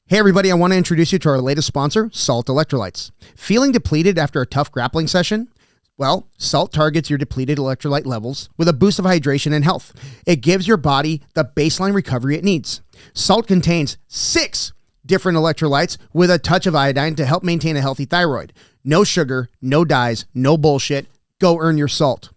Hey everybody, I want to introduce you to our latest sponsor, Salt Electrolytes. Feeling depleted after a tough grappling session? Well, Salt targets your depleted electrolyte levels with a boost of hydration and health. It gives your body the baseline recovery it needs. Salt contains 6 different electrolytes with a touch of iodine to help maintain a healthy thyroid. No sugar, no dyes, no bullshit. Go earn your salt.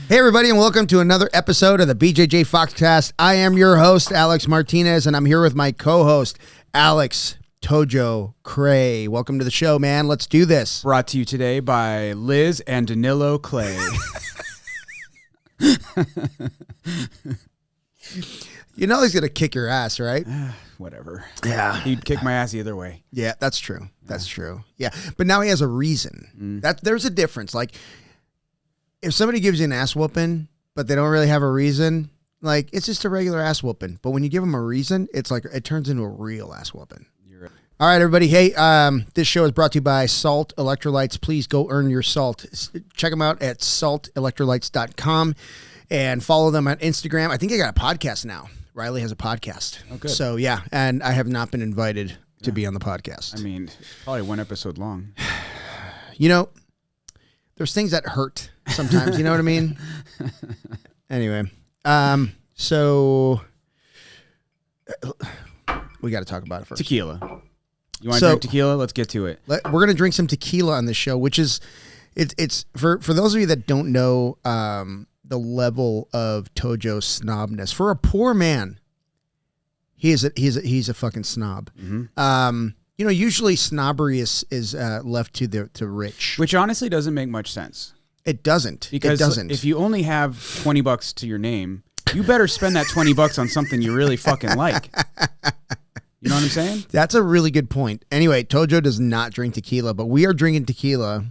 Hey everybody, and welcome to another episode of the BJJ Foxcast. I am your host, Alex Martinez, and I'm here with my co-host, Alex Tojo Cray. Welcome to the show, man. Let's do this. Brought to you today by Liz and Danilo Clay. You know he's going to kick your ass, right? Whatever. Yeah. He'd kick my ass either way. Yeah, that's true. That's true. Yeah, but now he has a reason. There's a difference. Like, if somebody gives you an ass whooping, but they don't really have a reason, like, it's just a regular ass whooping. But when you give them a reason, it's like it turns into a real ass whooping. You're right. All right, everybody. Hey, this show is brought to you by Salt Electrolytes. Please go earn your salt. Check them out at saltelectrolytes.com and follow them on Instagram. I think they got a podcast now. Riley has a podcast. Oh, good. So, yeah, and I have not been invited to be on the podcast. I mean, probably one episode long. You know, there's things that hurt sometimes. You know what I mean? Anyway, so we got to talk about it first. Tequila. You want to drink tequila? Let's get to it. We're going to drink some tequila on this show, which is, it's for those of you that don't know the level of Tojo snobness. For a poor man, he's a fucking snob. Mm-hmm. You know, usually snobbery is left to rich. Which honestly doesn't make much sense. It doesn't. Because it doesn't. If you only have $20 to your name, you better spend that $20 on something you really fucking like. You know what I'm saying? That's a really good point. Anyway, Tojo does not drink tequila, but we are drinking tequila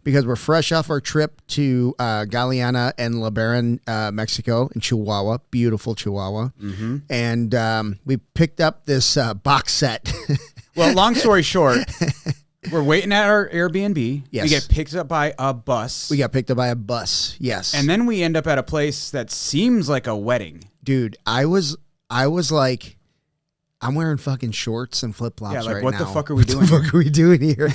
because we're fresh off our trip to Galeana and Lebaron, Mexico, in Chihuahua. Beautiful Chihuahua. Mm-hmm. And we picked up this box set. Well, long story short, we're waiting at our Airbnb. Yes. We get picked up by a bus. We got picked up by a bus. Yes. And then we end up at a place that seems like a wedding. Dude, I was like, I'm wearing fucking shorts and flip-flops right now. Yeah, like, what the fuck are we doing here? What the fuck are we doing here?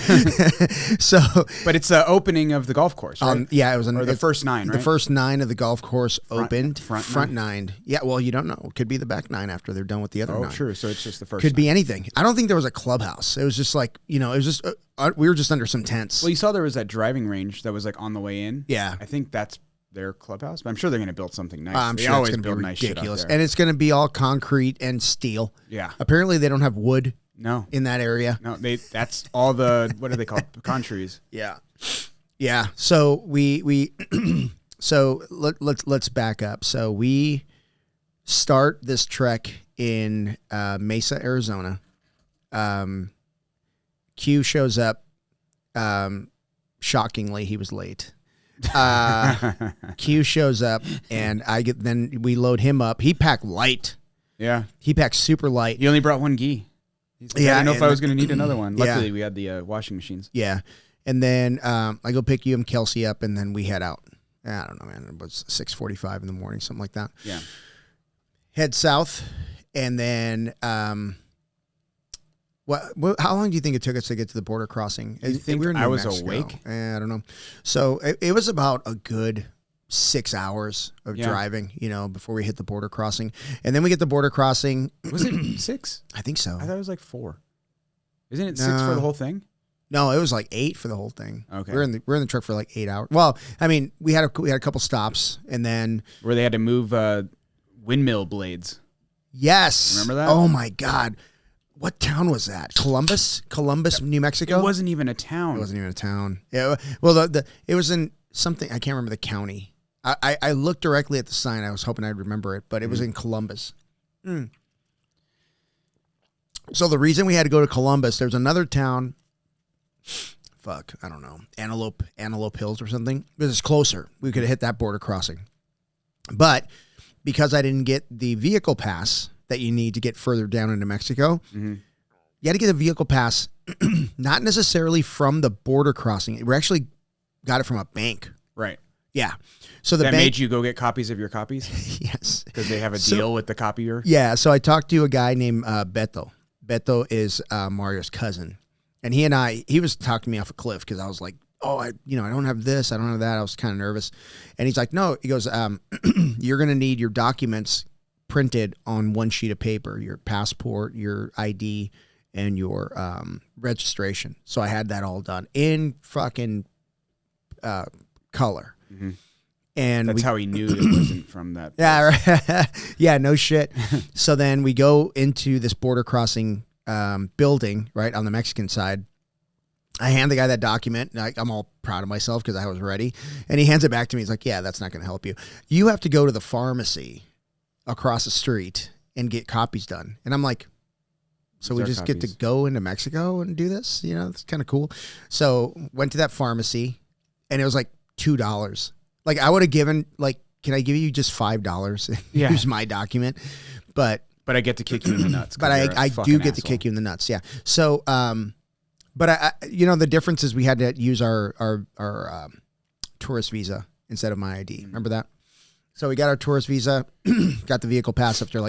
So, but it's the opening of the golf course, right? Yeah, it was the first 9, right? The first 9 of the golf course opened. Front 9. Yeah, well, you don't know. It could be the back 9 after they're done with the other 9. Oh, true. So it's just the first. Could 9. be anything. I don't think there was a clubhouse. It was just like, you know, it was just we were just under some tents. Well, you saw there was that driving range that was like on the way in. Yeah, I think that's their clubhouse, but I'm sure they're going to build something nice. I'm they sure always it's going to be build nice shit ridiculous, out there. and it's going to be all concrete and steel. Yeah. Apparently, they don't have wood. No. In that area. No, that's all the, what are they called? Pecan trees. Yeah. Yeah. So we so let's back up. So we start this trek in Mesa, Arizona. Q shows up. Shockingly, he was late. Q shows up, and then we load him up. He packed light. Yeah. He packed super light. He only brought one gi. Like, Yeah, I didn't know if I was going to need another one. Yeah. Luckily, we had the washing machines. Yeah. And then I go pick you and Kelsey up, and then we head out. I don't know, man. It was 6:45 in the morning, something like that. Yeah. Head south, and then how long do you think it took us to get to the border crossing? You think we were in I New was Mexico. awake? I don't know. So it was about a good 6 hours of driving, you know, before we hit the border crossing. And then we get the border crossing. Was it 6? I think so. I thought it was like 4. Isn't it 6 for the whole thing? No, it was like 8 for the whole thing. Okay. We're in the truck for like 8 hours. Well, I mean, we had a couple stops, and then where they had to move windmill blades. Yes. Remember that? Oh my God. What town was that? Columbus, New Mexico? It wasn't even a town. It wasn't even a town. Yeah. Well, it was in something, I can't remember the county. I looked directly at the sign. I was hoping I'd remember it, but it was in Columbus. So the reason we had to go to Columbus, there's another town. Fuck, I don't know. Antelope Hills or something. It was closer. We could have hit that border crossing. But because I didn't get the vehicle pass that you need to get further down into Mexico, you had to get a vehicle pass, not necessarily from the border crossing. We actually got it from a bank. Right. Yeah. So the that bank made you go get copies of your copies? Yes. Because they have a deal with the copier? Yeah. So I talked to a guy named Beto. Beto is Mario's cousin. And he was talking me off a cliff because I was like, oh, I don't have this, I don't have that. I was kind of nervous. And he's like, no, he goes, you're going to need your documents printed on one sheet of paper, your passport, your ID, and your registration. So I had that all done in fucking color. Mm-hmm. And that's how he knew it wasn't from that place. Yeah, right. Yeah, no shit. So then we go into this border crossing building right on the Mexican side. I hand the guy that document. And I'm all proud of myself because I was ready. And he hands it back to me. He's like, yeah, that's not going to help you. You have to go to the pharmacy across the street and get copies done. And I'm like, so we just get to go into Mexico and do this? It's kind of cool. So went to that pharmacy and it was like $2. Like I would have given, like, can I give you just $5 and use my document? But I get to kick you in the nuts. But I do get to kick you in the nuts. Yeah. So, but I the difference is we had to use our tourist visa instead of my ID. Remember that? So we got our tourist visa, got the vehicle pass after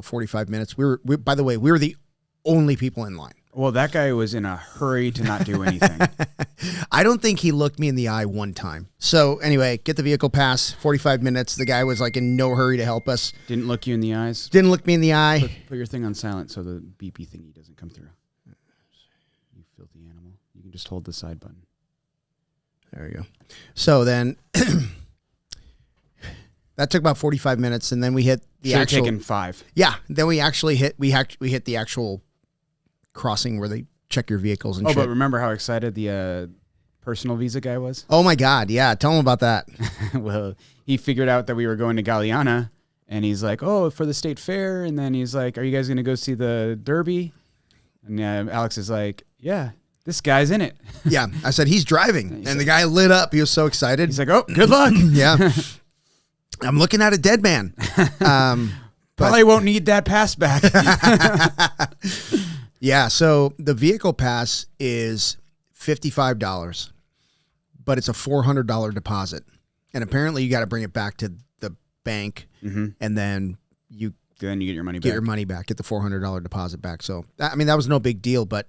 45 minutes. By the way, we were the only people in line. Well, that guy was in a hurry to not do anything. I don't think he looked me in the eye one time. So anyway, get the vehicle pass, 45 minutes. The guy was like in no hurry to help us. Didn't look you in the eyes? Didn't look me in the eye. Put your thing on silent so the beepy thingy doesn't come through. You filthy animal. You can just hold the side button. There we go. So then that took about 45 minutes, and then we hit the Should've actual... taken 5. Yeah, then we actually hit the actual crossing where they check your vehicles and shit. But remember how excited the personal visa guy was? Oh my God, yeah. Tell him about that. Well, he figured out that we were going to Galeana, and he's like, oh, for the state fair. And then he's like, are you guys going to go see the Derby? And Alex is like, yeah, this guy's in it. Yeah, I said, he's driving. And the guy lit up. He was so excited. He's like, oh, good luck. Yeah. I'm looking at a dead man. Probably won't need that pass back. Yeah, so the vehicle pass is $55, but it's a $400 deposit. And apparently you got to bring it back to the bank, and then you get your money back. Get your money back, get the $400 deposit back. So, I mean, that was no big deal, but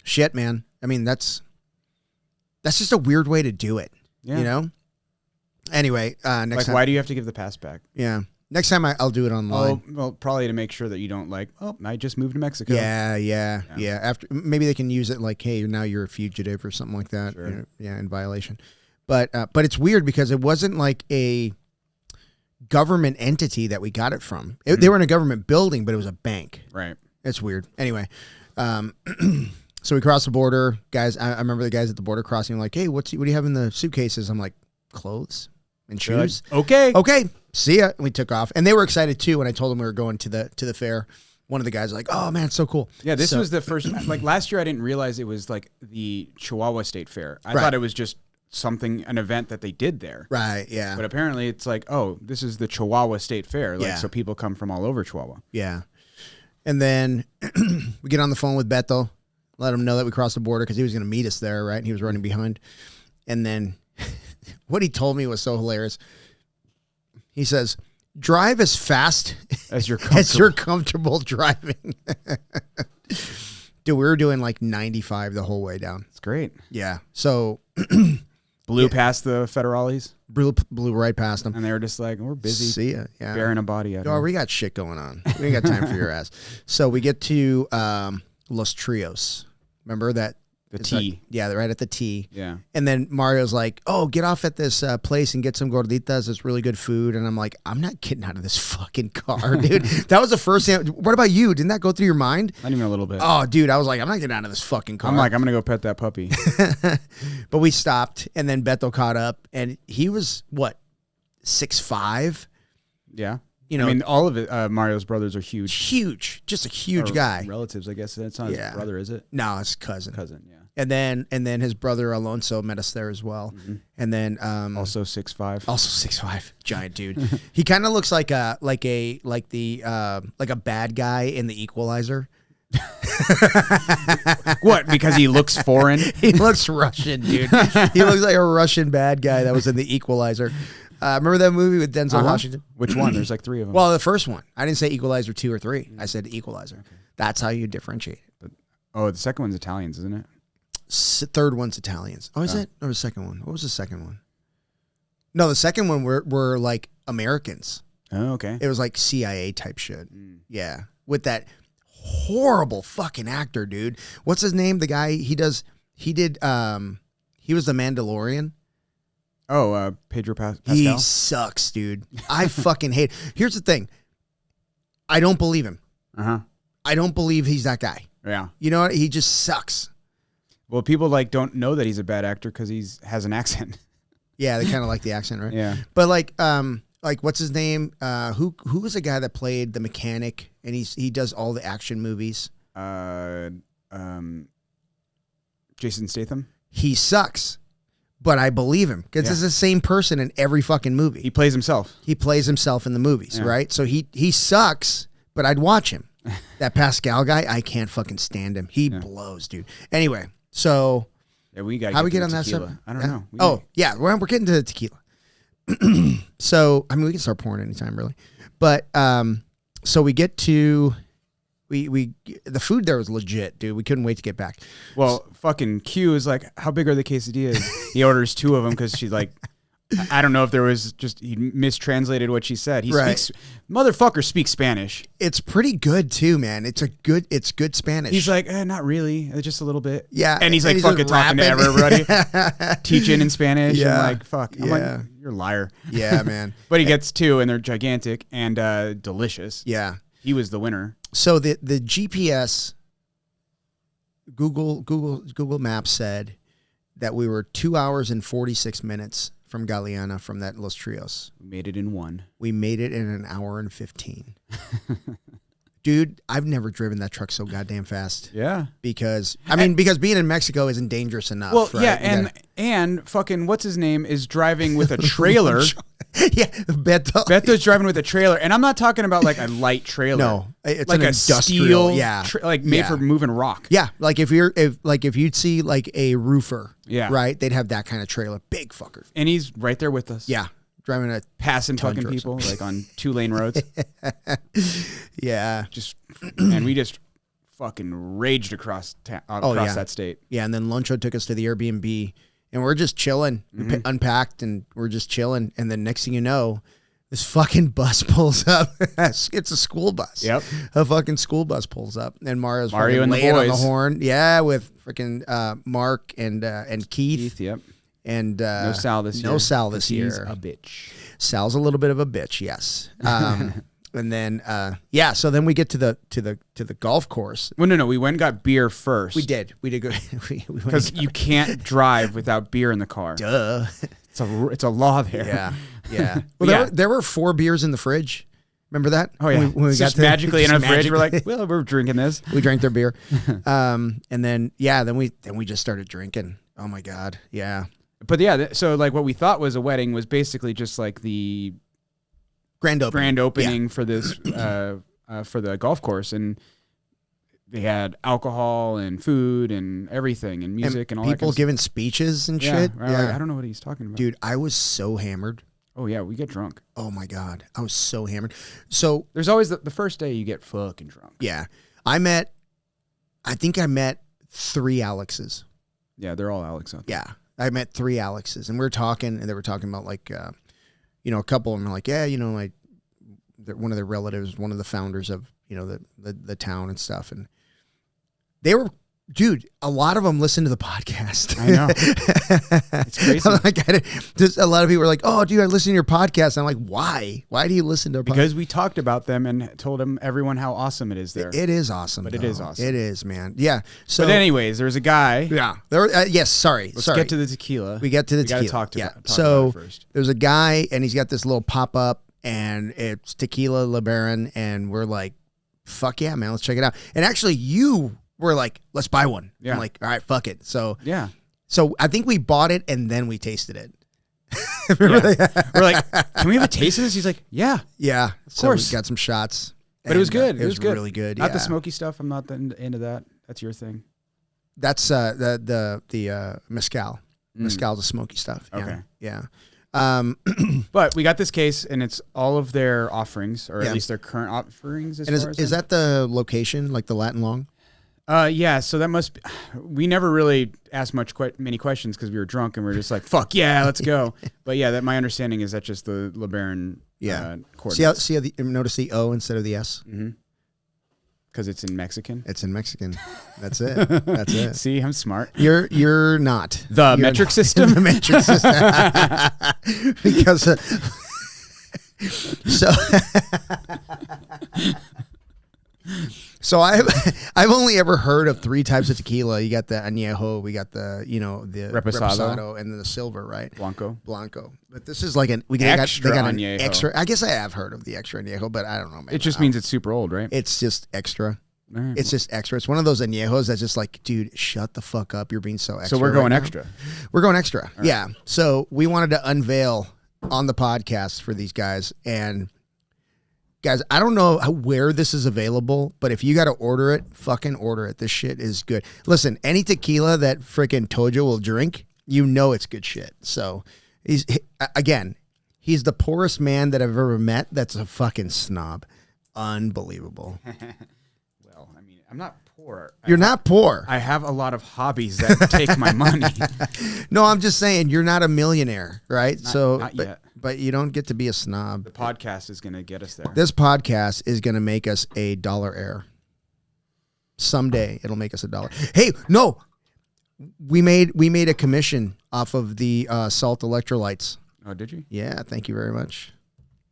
shit, man. I mean, that's just a weird way to do it, Anyway, next time. Why do you have to give the pass back? Yeah. Next time I'll do it online. Oh, well, probably to make sure that you don't I just moved to Mexico. Yeah. After maybe they can use it like, hey, now you're a fugitive or something like that. Sure. In violation. But it's weird because it wasn't like a government entity that we got it from. They were in a government building, but it was a bank. Right. It's weird. Anyway, so we crossed the border. Guys, I remember the guys at the border crossing like, hey, what do you have in the suitcases? I'm like, clothes and shoes. Okay. See ya. And we took off. And they were excited too when I told them we were going to the fair. One of the guys was like, oh man, it's so cool. Yeah, this was the first, last year I didn't realize it was like the Chihuahua State Fair. I thought it was just an event that they did there. Right, yeah. But apparently it's like, oh, this is the Chihuahua State Fair. So people come from all over Chihuahua. Yeah. And then we get on the phone with Beto, let him know that we crossed the border because he was going to meet us there, right? And he was running behind. And then what he told me was so hilarious. He says, drive as fast as you're comfortable driving. Dude, we were doing like 95 the whole way down. It's great. Yeah. So blew past the federales. Blew right past them. And they were just like, we're busy. See ya. Yeah. Bearing a body out here. We got shit going on. We ain't got time for your ass. So we get to Los Trios. Remember that? The T. Right at the T. Yeah. And then Mario's like, oh, get off at this place and get some gorditas. It's really good food. And I'm like, I'm not getting out of this fucking car, dude. That was the first thing. What about you? Didn't that go through your mind? Not even a little bit. Oh, dude. I was like, I'm not getting out of this fucking car. I'm like, I'm going to go pet that puppy. But we stopped. And then Beto caught up. And he was, 6'5"? Yeah. I mean, all of it. Mario's brothers are huge. Huge. Just a huge guy. Relatives, I guess. That's not his brother, is it? No, it's cousin. Yeah. And then his brother Alonso met us there as well. Mm-hmm. And then also 6'5". Also 6'5", giant dude. He kind of looks like a bad guy in The Equalizer. What? Because he looks foreign? He looks Russian, dude. He looks like a Russian bad guy that was in The Equalizer. Remember that movie with Denzel Washington? Which one? There's like 3 of them. Well, the first one. I didn't say Equalizer 2 or 3. I said Equalizer. Okay. That's how you differentiate it. The second one's Italians, isn't it? Third one's Italians. Oh, is it? Or the second one? What was the second one? No, the second one were like Americans. Oh, okay. It was like CIA type shit. Yeah. With that horrible fucking actor, dude. What's his name? The guy he was the Mandalorian. Oh, Pedro Pascal? He sucks, dude. I fucking hate. Here's the thing. I don't believe him. I don't believe he's that guy. Yeah. You know what? He just sucks. Well, people like don't know that he's a bad actor because he has an accent. Yeah, they kind of like the accent, right? Yeah. But like what's his name? Who was the guy that played the mechanic and he does all the action movies? Jason Statham. He sucks, but I believe him because it's the same person in every fucking movie. He plays himself. He plays himself in the movies, right? So he sucks, but I'd watch him. That Pascal guy, I can't fucking stand him. He blows, dude. Anyway, so we got how we get on that stuff? I don't know. We're getting to the tequila. So I mean, we can start pouring anytime, really. But so we get to we the food there was legit, dude. We couldn't wait to get back. Well, fucking Q is like, how big are the quesadillas? He orders 2 of them because she's like, I don't know if there was just he mistranslated what she said. Motherfucker speaks Spanish. It's pretty good too, man. It's good Spanish. He's like, not really, just a little bit. Yeah, and he's like fucking talking to everybody, teaching in Spanish. Yeah, I'm like, fuck. I'm like, you're a liar. Yeah, man. But he gets 2, and they're gigantic and delicious. Yeah, he was the winner. So the GPS, Google Maps said that we were 2 hours and 46 minutes from Galeana, from that Los Trios. We made it in 1. We made it in an hour and 15. Dude, I've never driven that truck so goddamn fast. Yeah. Because being in Mexico isn't dangerous enough. Well, right? yeah, and fucking what's his name is driving with a trailer. Yeah, Beto. Beto's driving with a trailer, and I'm not talking about like a light trailer. No, it's like an a industrial, steel, like made for moving rock. Yeah, like if you'd see like a roofer, right, they'd have that kind of trailer, big fucker. And he's right there with us. Yeah, driving a passing fucking people like on 2-lane roads. Yeah, and we just fucking raged across that state. Yeah, and then Luncho took us to the Airbnb. And we're just chilling. We unpacked and we're just chilling. And then next thing you know, this fucking bus pulls up. It's a school bus. Yep. A fucking school bus pulls up. And Mario and laying on the horn. Yeah, with freaking Mark and Keith. Yep. And no Sal this year. No Sal this year. He's a bitch. Sal's a little bit of a bitch, yes. And then so then we get to the golf course. Well, no, we went and got beer first. We did go because you can't drive without beer in the car. Duh. It's a law there. Yeah. Well, there were 4 beers in the fridge. Remember that? Oh yeah. When we got magically in a fridge, we're like, well, we're drinking this. We drank their beer, and then we just started drinking. Oh my god, yeah. But so like what we thought was a wedding was basically just like the grand opening for this for the golf course, and they had alcohol and food and everything and music and all that. People giving speeches and shit. Right, yeah, I don't know what he's talking about, dude. I was so hammered. Oh yeah, we get drunk. Oh my god, I was so hammered. So there's always the first day you get fucking drunk. Yeah, I think I met 3 Alexes. Yeah, they're all Alex out there. Yeah, I met 3 Alexes, and we were talking, and they were talking about like. A couple of them are like, one of their relatives, one of the founders of, the town and stuff. And they were, dude, a lot of them listen to the podcast. I know. It's crazy. Just a lot of people are like, oh, dude, I listen to your podcast. And I'm like, why? Why do you listen to our podcast? Because we talked about them and told everyone how awesome it is there. It is awesome. But it is awesome. It is, man. Yeah. So, but anyways, there's a guy. Yeah. Let's get to the tequila. We get to the tequila. Talk about it first. There's a guy, and he's got this little pop-up, and it's Tequila LeBaron, and we're like, fuck yeah, man, let's check it out. And actually, you were like, let's buy one. Yeah. I'm like, all right, fuck it. So yeah. So I think we bought it, and then we tasted it. We're like, can we have a taste of this? He's like, yeah. Yeah. Of course. So we got some shots. But it was good. It was good. Really good. Not the smoky stuff. I'm not into that. That's your thing. That's the mezcal. Mezcal's the smoky stuff. Okay. Yeah. But we got this case, and it's all of their offerings, or Yeah. at least their current offerings. As And far as is that the location, like the Latin Long? Yeah, so that must be, we never really asked many questions because we were drunk and we were just like, fuck yeah, let's go. But yeah, that my understanding is that's just the LeBaron coordinates. See how notice the O instead of the S? Because it's in Mexican. It's in Mexican. That's it. That's it. See, I'm smart. You're not. The metric system? The metric system. Because so I've only ever heard of 3 types of tequila. You got the añejo, we got the the reposado, and then the silver, right? Blanco. But this is like they got an añejo. extra. I guess I have heard of the extra añejo, but I don't know. Man. It just means it's super old, right? It's just extra. Right. It's just extra. It's one of those añejos that's just like, dude, shut the fuck up. You're being so extra. So we're going right extra. We're going extra. Right. Yeah. So we wanted to unveil on the podcast for these guys. And guys, I don't know where this is available, but if you got to order it, fucking order it. This shit is good. Listen, any tequila that freaking Tojo will drink, you know it's good shit. So he's the poorest man that I've ever met. That's a fucking snob. Unbelievable. Well, I mean, I'm not poor. You're not poor. I have a lot of hobbies that take my money. No, I'm just saying you're not a millionaire, right? Not yet. But you don't get to be a snob. The podcast is going to get us there. This podcast is going to make us a dollar heir. Someday it'll make us $1. Hey, no, we made a commission off of the salt electrolytes. Oh, did you? Yeah, thank you very much.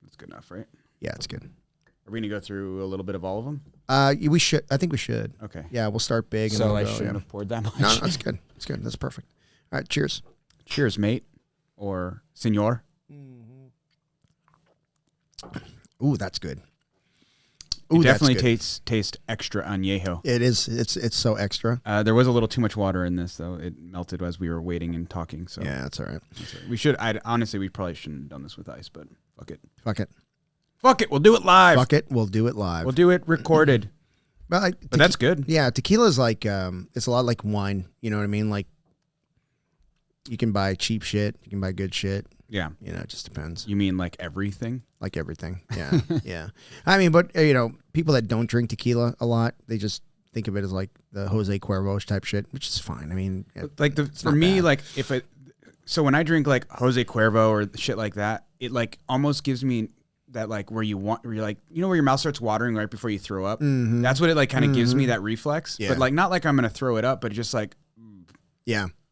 That's good enough, right? Yeah, it's good. Are we going to go through a little bit of all of them? We should. I think we should. Okay. Yeah, we'll start big. So I go, shouldn't have poured that much. No, that's good. That's good. That's perfect. All right, cheers. Cheers, mate, or senor. Ooh, that's good. It definitely tastes extra añejo. It is. It's so extra. There was a little too much water in this, though. It melted as we were waiting and talking. So yeah, that's all right. We should. Honestly, we probably shouldn't have done this with ice, but fuck it. Fuck it. Fuck it. We'll do it live. Fuck it. We'll do it live. We'll do it recorded. But that's good. Yeah, tequila is like it's a lot like wine. You know what I mean? Like you can buy cheap shit. You can buy good shit. Yeah. It just depends. You mean like everything? Like everything. Yeah. Yeah. I mean, but people that don't drink tequila a lot, they just think of it as like the Jose Cuervo type shit, which is fine. I mean, like for me, bad. Like so when I drink like Jose Cuervo or shit like that, it like almost gives me that like where you're like, where your mouth starts watering right before you throw up. Mm-hmm. That's what it like kind of gives me, that reflex. Yeah. But like not like I'm gonna throw it up, but it just like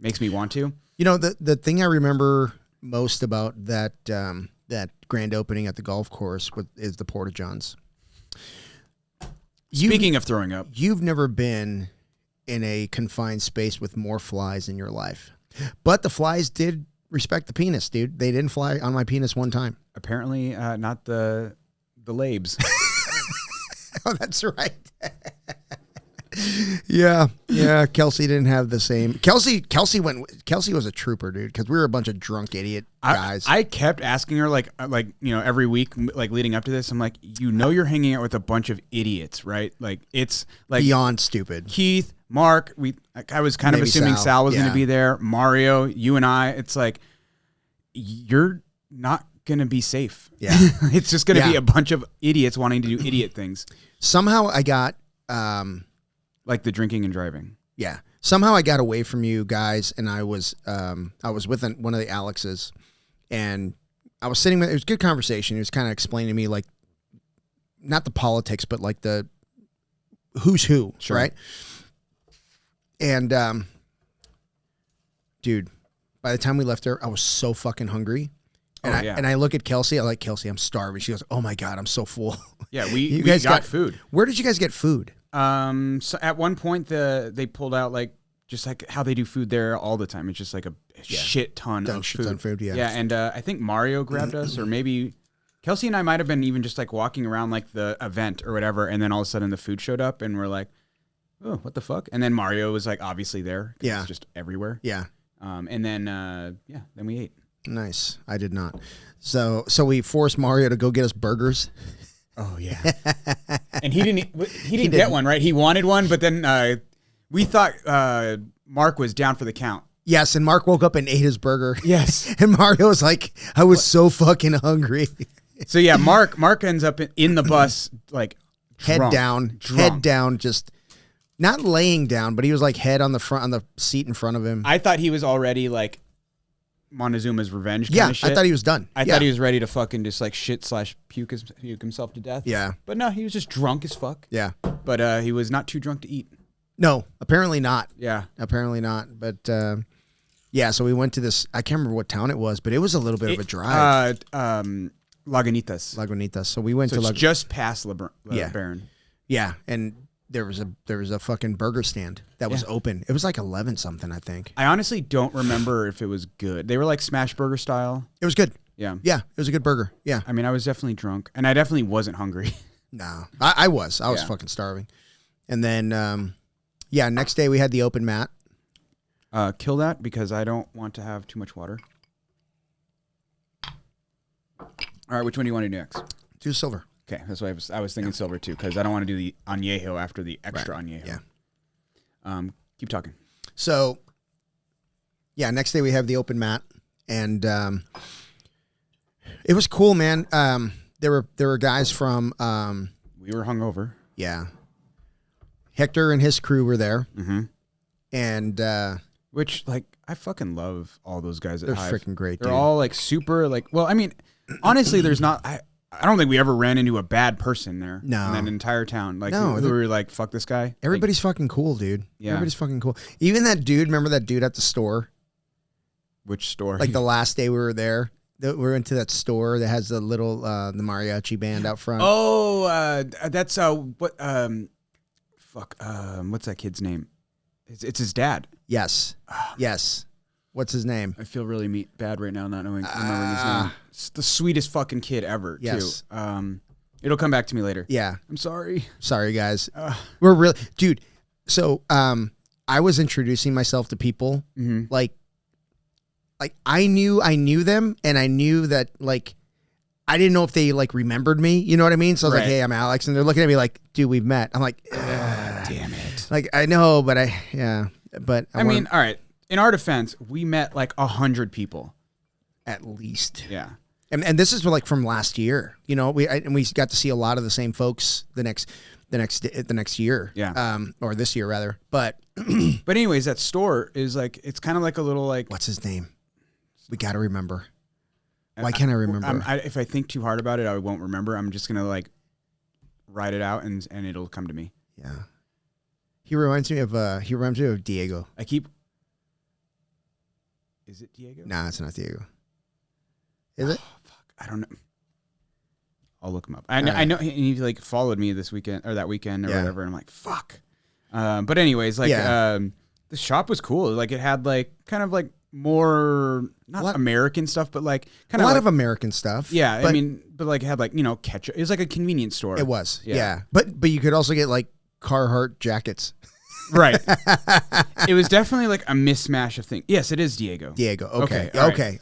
makes me want to. The thing I remember most about that grand opening at the golf course is the Porta Johns. Speaking of throwing up, you've never been in a confined space with more flies in your life, but the flies did respect the penis, dude. They didn't fly on my penis one time. Apparently, not the labes. Oh, that's right. Yeah. Kelsey didn't have the same. Kelsey was a trooper, dude, because we were a bunch of drunk idiot guys. I kept asking her like every week, like leading up to this. I'm like, you're hanging out with a bunch of idiots, right? Like it's like beyond stupid. Keith, Mark, I was kind of assuming Sal was going to be there. Mario, you and I. It's like you're not going to be safe. Yeah, it's just going to be a bunch of idiots wanting to do idiot things. Somehow I got. Like the drinking and driving. Yeah. Somehow I got away from you guys, and I was with one of the Alexes, and I was sitting with, it was a good conversation. He was kind of explaining to me, like, not the politics, but like the who's who, sure. Right? And, dude, by the time we left there, I was so fucking hungry. And I look at Kelsey. I'm like, Kelsey, I'm starving. She goes, oh my God, I'm so full. Yeah, we guys got food. Where did you guys get food? So at one point they pulled out like just like how they do food there all the time. It's just like a shit ton of food. Yeah, and I think Mario grabbed us, or maybe Kelsey and I might have been even just like walking around like the event or whatever, and then all of a sudden the food showed up, and we're like, oh, what the fuck? And then Mario was like obviously there. Yeah, it's just everywhere. Yeah. And then then we ate. Nice. I did not. So we forced Mario to go get us burgers. Oh yeah, and he didn't get one, right? He wanted one, but then we thought Mark was down for the count, Yes, and Mark woke up and ate his burger. Yes. And Mario was like, I was so fucking hungry. So yeah, Mark ends up in the bus like Head drunk. down, just not laying down, but he was like head on the seat in front of him. I thought he was already like Montezuma's revenge kind of shit. I thought he was done. I thought he was ready to fucking just like shit/puke himself to death. Yeah. But no, he was just drunk as fuck. Yeah. But he was not too drunk to eat. No, apparently not. Yeah. Apparently not. But yeah, so we went to this, I can't remember what town it was, but it was a little bit of a drive. Lagunitas. So we went to it's just past Baron. Yeah, and there was a fucking burger stand that was open. It was like 11 something, I think. I honestly don't remember if it was good. They were like smash burger style. It was good. Yeah. Yeah, it was a good burger. Yeah. I mean, I was definitely drunk, and I definitely wasn't hungry. No, I was fucking starving. And then, next day we had the open mat. Kill that because I don't want to have too much water. All right, which one do you want to do next? Do silver. Okay, that's why I was thinking silver too, because I don't want to do the añejo after the extra añejo. Yeah. Keep talking. So, yeah, next day we have the open mat, and it was cool, man. There were guys from we were hungover. Yeah. Hector and his crew were there, and which like I fucking love all those guys at Hive. They're freaking great. They're all like super like. Well, I mean, honestly, there's not. I don't think we ever ran into a bad person there. No. In that entire town. Like, no, we were like, fuck this guy. Everybody's fucking cool, dude. Yeah. Everybody's fucking cool. Even that dude, remember that dude at the store? Which store? Like the last day we were there. We went to that store that has the little, the mariachi band out front. Oh, that's, what's that kid's name? It's his dad. Yes. Yes. What's his name? I feel really bad right now not remembering his name. It's the sweetest fucking kid ever, yes. too. It'll come back to me later. Yeah. I'm sorry. Sorry, guys. We're really... Dude, so I was introducing myself to people. Like I knew them, and I knew that, like, I didn't know if they, like, remembered me. You know what I mean? So I was like, hey, I'm Alex. And they're looking at me like, dude, we've met. I'm like, damn it. Like, I know, but But I mean, all right. In our defense, we met like 100 people. At least. Yeah. And this is like from last year. You know, we got to see a lot of the same folks the next year. Yeah. Or this year rather. But but anyways, that store is like, it's kind of like a little like, what's his name? We got to remember. Why can't I remember? If I think too hard about it, I won't remember. I'm just going to like write it out and it'll come to me. Yeah. He reminds me of Diego. Is it Diego? Nah, it's not Diego. Is it? Fuck. I don't know. I'll look him up. I know he like followed me this weekend or that weekend or whatever. And I'm like, fuck. But anyways, like, the shop was cool. Like it had like kind of like more, not American stuff, but like kind of a lot of American stuff. Yeah. But like it had like, you know, ketchup. It was like a convenience store. It was. Yeah. But you could also get like Carhartt jackets. Right. It was definitely like a mismatch of things. Yes, it is Diego. Okay.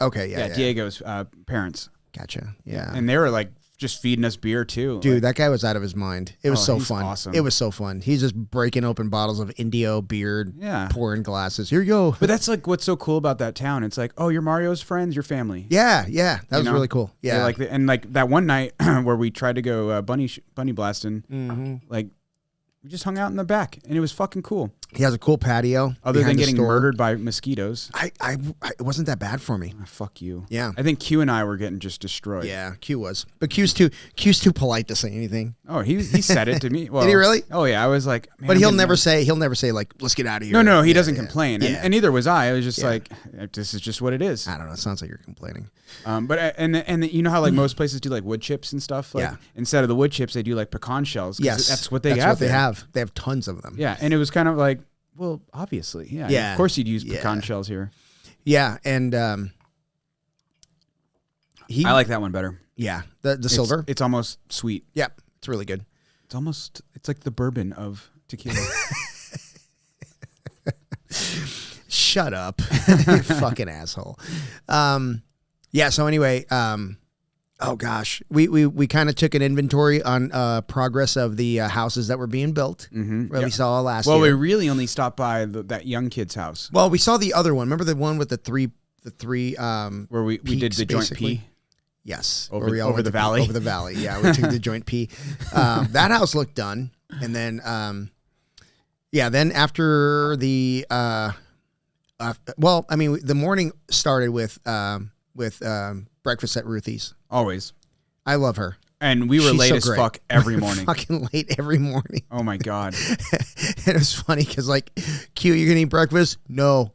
Okay. Yeah. Diego's parents. Gotcha. Yeah. And they were like just feeding us beer too. Dude, like, that guy was out of his mind. It was so fun. Awesome. It was so fun. He's just breaking open bottles of Indio beer, pouring glasses. Here you go. But that's like what's so cool about that town. It's like, oh, you're Mario's friends, your family. Yeah. That was really cool. Yeah. And like that one night where we tried to go bunny blasting, like we just hung out in the back, and it was fucking cool. He has a cool patio. Other than getting murdered by mosquitoes. It wasn't that bad for me. Fuck you. Yeah. I think Q and I were getting just destroyed. Yeah, Q was. But Q's too polite to say anything. Oh, he said it to me. Well, did he really? Oh yeah, I was like, man, but he'll never say like, let's get out of here. No, he doesn't complain. Yeah. And neither was I. I was just like, this is just what it is. I don't know. It sounds like you're complaining. But you know how like most places do like wood chips and stuff? Like, instead of the wood chips, they do like pecan shells. Yes. That's what they have. They have tons of them. Yeah. And it was kind of like, well, obviously. Yeah. Of course you'd use pecan shells here. Yeah. And I like that one better. Yeah. The silver. It's almost sweet. Yeah. It's really good. It's like the bourbon of tequila. Shut up. You fucking asshole. Yeah. So anyway, Oh gosh, we kind of took an inventory on progress of the houses that were being built. Mm-hmm. We saw last year. Well, we really only stopped by that young kid's house. Well, we saw the other one. Remember the one with the three where we did the joint basically? P. Yes, Over the valley. Over the valley, yeah. We took the joint P. That house looked done, and then then after the the morning started with breakfast at Ruthie's. Always. I love her. And we were She's late so as great. fuck every morning. Fucking late every morning. Oh my God. And it was funny because like, Q, you gonna eat breakfast? No.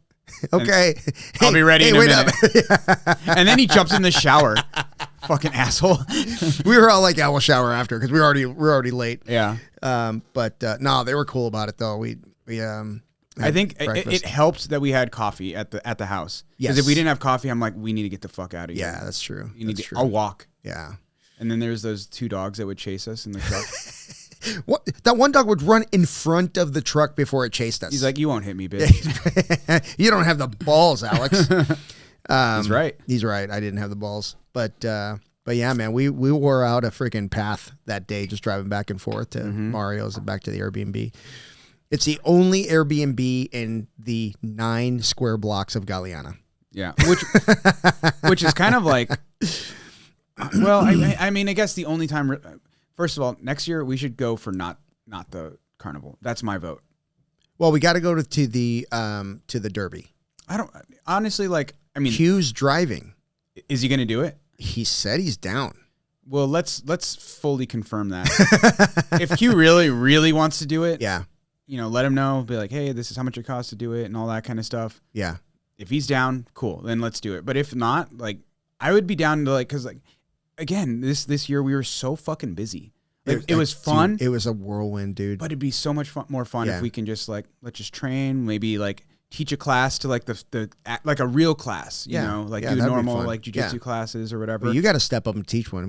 Okay. I'll be ready in a wait minute. up. And then he jumps in the shower. Fucking asshole. We were all like, "I will shower after" because we're already late. Yeah. But no, they were cool about it though. I think it helped that we had coffee at the house. Yes. Because if we didn't have coffee, I'm like, we need to get the fuck out of here. Yeah, that's true. I'll walk. Yeah. And then there's those 2 dogs that would chase us in the truck. What? That one dog would run in front of the truck before it chased us. He's like, "You won't hit me, bitch." You don't have the balls, Alex. He's right. He's right. I didn't have the balls, but yeah, man, we wore out a freaking path that day, just driving back and forth to Mario's and back to the Airbnb. It's the only Airbnb in the 9 square blocks of Galeana. Yeah, which is kind of like, well, I mean, I guess the only time. First of all, next year we should go for not the carnival. That's my vote. Well, we got to go to the Derby. I don't honestly like. I mean, Q's driving. Is he going to do it? He said he's down. Well, let's fully confirm that. If Q really wants to do it, yeah, let him know. Be like, hey, this is how much it costs to do it, and all that kind of stuff. Yeah. If he's down, cool. Then let's do it. But if not, like, I would be down to because again, this year we were so fucking busy. Like, it was fun. Dude, it was a whirlwind, dude. But it'd be so much more fun if we can just let's just train, maybe teach a class to the like a real class, do the normal jiu-jitsu classes or whatever. Well, you got to step up and teach one.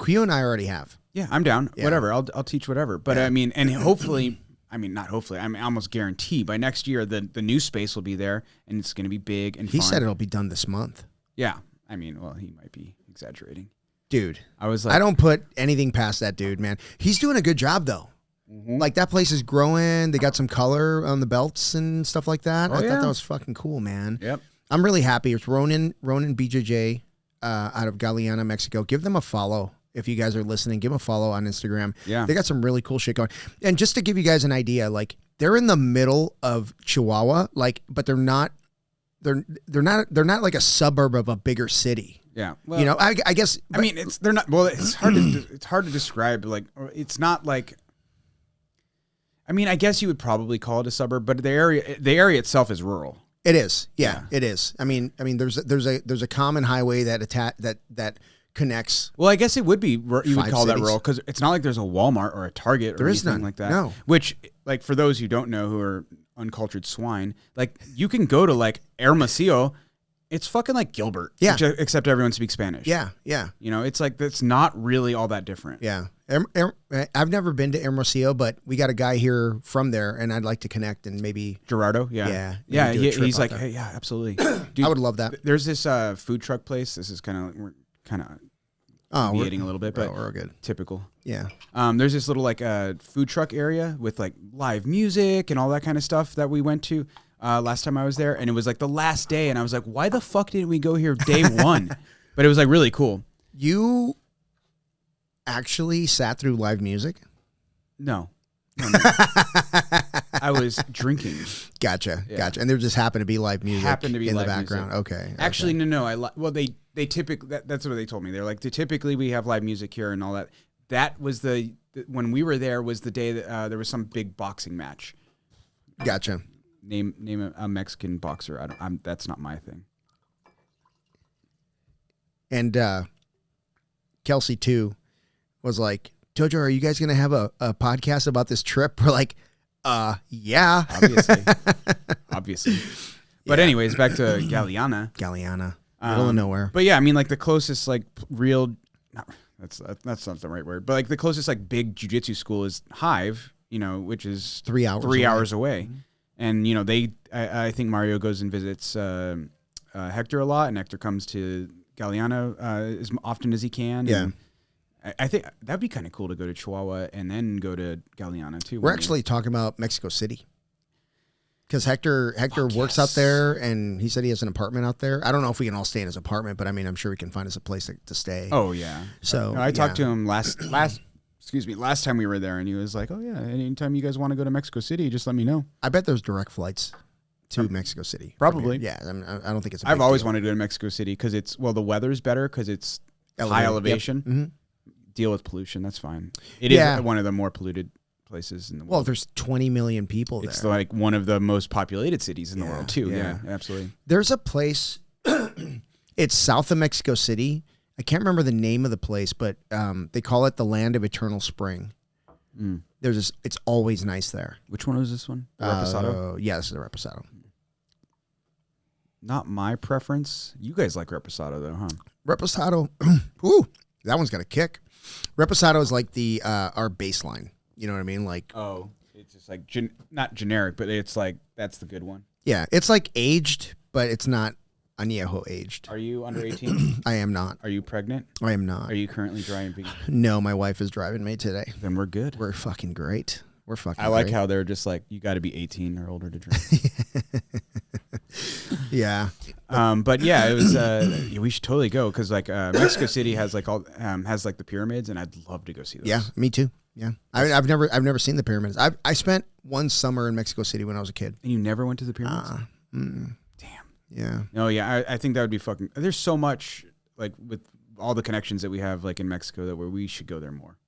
Q and I already have. Yeah, I'm down. Yeah. Whatever. I'll teach whatever. But I mean, and hopefully, not hopefully, I almost guarantee by next year the new space will be there and it's going to be big and fun. He said it'll be done this month. Yeah. I mean, well, he might be exaggerating. Dude, I was like, I don't put anything past that dude, man. He's doing a good job though. Mm-hmm. Like that place is growing. They got some color on the belts and stuff like that. I thought that was fucking cool, man. Yep. I'm really happy. It's Ronan BJJ out of Galeana, Mexico. Give them a follow. If you guys are listening, give them a follow on Instagram. Yeah. They got some really cool shit going. And just to give you guys an idea, like they're in the middle of Chihuahua, but they're not like a suburb of a bigger city. Yeah. Well, I guess I mean, they're not it's hard to describe, it's not like, I mean, I guess you would probably call it a suburb, but the area itself is rural. It is. Yeah, it is. I mean, there's a common highway that connects. Well, I guess it would be. You would call that rural because it's not like there's a Walmart or a Target or anything like that. No. Which, for those who don't know, who are uncultured swine, you can go to Hermosillo. It's fucking like Gilbert. Yeah. Except everyone speaks Spanish. Yeah. Yeah. It's not really all that different. Yeah. I've never been to Hermosillo, but we got a guy here from there, and I'd like to connect and maybe Gerardo. Yeah. Yeah. He's like, hey, yeah, absolutely. Dude, I would love that. There's this food truck place. This is we're deviating a little bit, but we're good. Typical. Yeah. There's this little food truck area with live music and all that kind of stuff that we went to last time I was there, and it was the last day, and I was like, why the fuck didn't we go here day one? But it was really cool. You actually sat through live music? No. I was drinking. Gotcha. And there just happened to be live music in the background. Music. Okay. Actually, no. Well, they typically that's what they told me. They're like, typically we have live music here and all that. That was when we were there was the day that there was some big boxing match. Gotcha. Name a Mexican boxer. That's not my thing. And Kelsey too was like, Jojo, are you guys gonna have a podcast about this trip? We're like, yeah, obviously. But anyways, back to Galeana, middle of nowhere. But yeah, I mean, the closest real, that's not the right word, but the closest big jiu-jitsu school is Hive, which is 3 hours. 3 hours away. And I think Mario goes and visits Hector a lot, and Hector comes to Galeana as often as he can. Yeah. And I think that'd be kind of cool to go to Chihuahua and then go to Galeana too. We're actually talking about Mexico City. Because Hector works yes. out there, and he said he has an apartment out there. I don't know if we can all stay in his apartment, but I mean, I'm sure we can find us a place to stay. Oh yeah. So no, I talked to him last time we were there, and he was like, "Oh yeah, anytime you guys want to go to Mexico City, just let me know." I bet there's direct flights to Mexico City. Probably. Yeah, I don't think it's. I've always wanted to go to Mexico City because it's the weather's better because it's high elevation. Yep. Mm-hmm. Deal with pollution. That's fine. It is one of the more polluted places in the world. Well, there's 20 million people there. It's like one of the most populated cities in the world too. Yeah, absolutely. There's a place. It's south of Mexico City. I can't remember the name of the place, but they call it the Land of Eternal Spring. Mm. It's always nice there. Which one was this one? The Reposado? Yeah, this is the Reposado. Not my preference. You guys like Reposado though, huh? Reposado. Ooh, that one's got a kick. Reposado is like our baseline. You know what I mean? Like, oh, it's just like not generic, but it's like that's the good one. Yeah, it's like aged, but it's not añejo aged. Are you under 18? I am not. Are you pregnant? I am not. Are you currently driving? No, my wife is driving me today. Then we're good. We're fucking great. We're fucking. I like great. how they're just like you got to be 18 or older to drink. Yeah. But yeah, it was. We should totally go because like Mexico City has like has like the pyramids, and I'd love to go see those. Yeah, me too. Yeah, I've never seen the pyramids. I spent one summer in Mexico City when I was a kid. And you never went to the pyramids? Damn. Yeah. No, yeah, I think that would be fucking. There's so much like with all the connections that we have like in Mexico that we should go there more.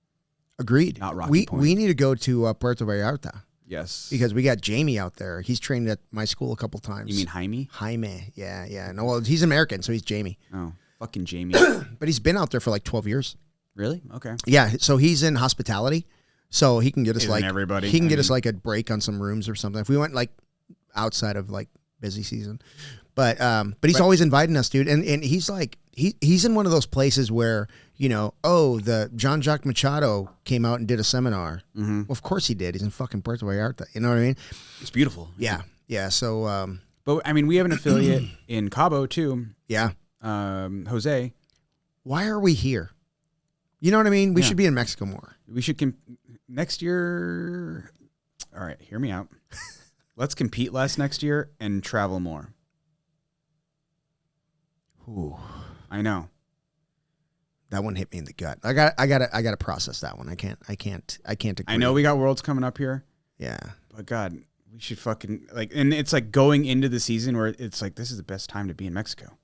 Agreed. Not Rocky Point. We need to go to Puerto Vallarta. Yes. Because we got Jamie out there. He's trained at my school a couple times. You mean Jaime? Jaime. Yeah. No, well, he's American, so he's Jamie. Oh, fucking Jamie. But he's been out there for like 12 years. Really? Okay. Yeah, so he's in hospitality, so he can get us Isn't like everybody? He can get us like a break on some rooms or something if we went like outside of like busy season. But he's always inviting us, dude. And he's like he's in one of those places where the Jean-Jacques Machado came out and did a seminar. Mm-hmm. Well, of course he did. He's in fucking Puerto Vallarta. You know what I mean? It's beautiful. Yeah. So, but I mean, we have an affiliate in Cabo too. Yeah. Jose. Why are we here? You know what I mean? We should be in Mexico more. We should next year. All right, hear me out. Let's compete less next year and travel more. Ooh, I know. That one hit me in the gut. I got to process that one. I can't agree. I know we got Worlds coming up here. Yeah. But God, we should fucking and it's like going into the season where it's like this is the best time to be in Mexico.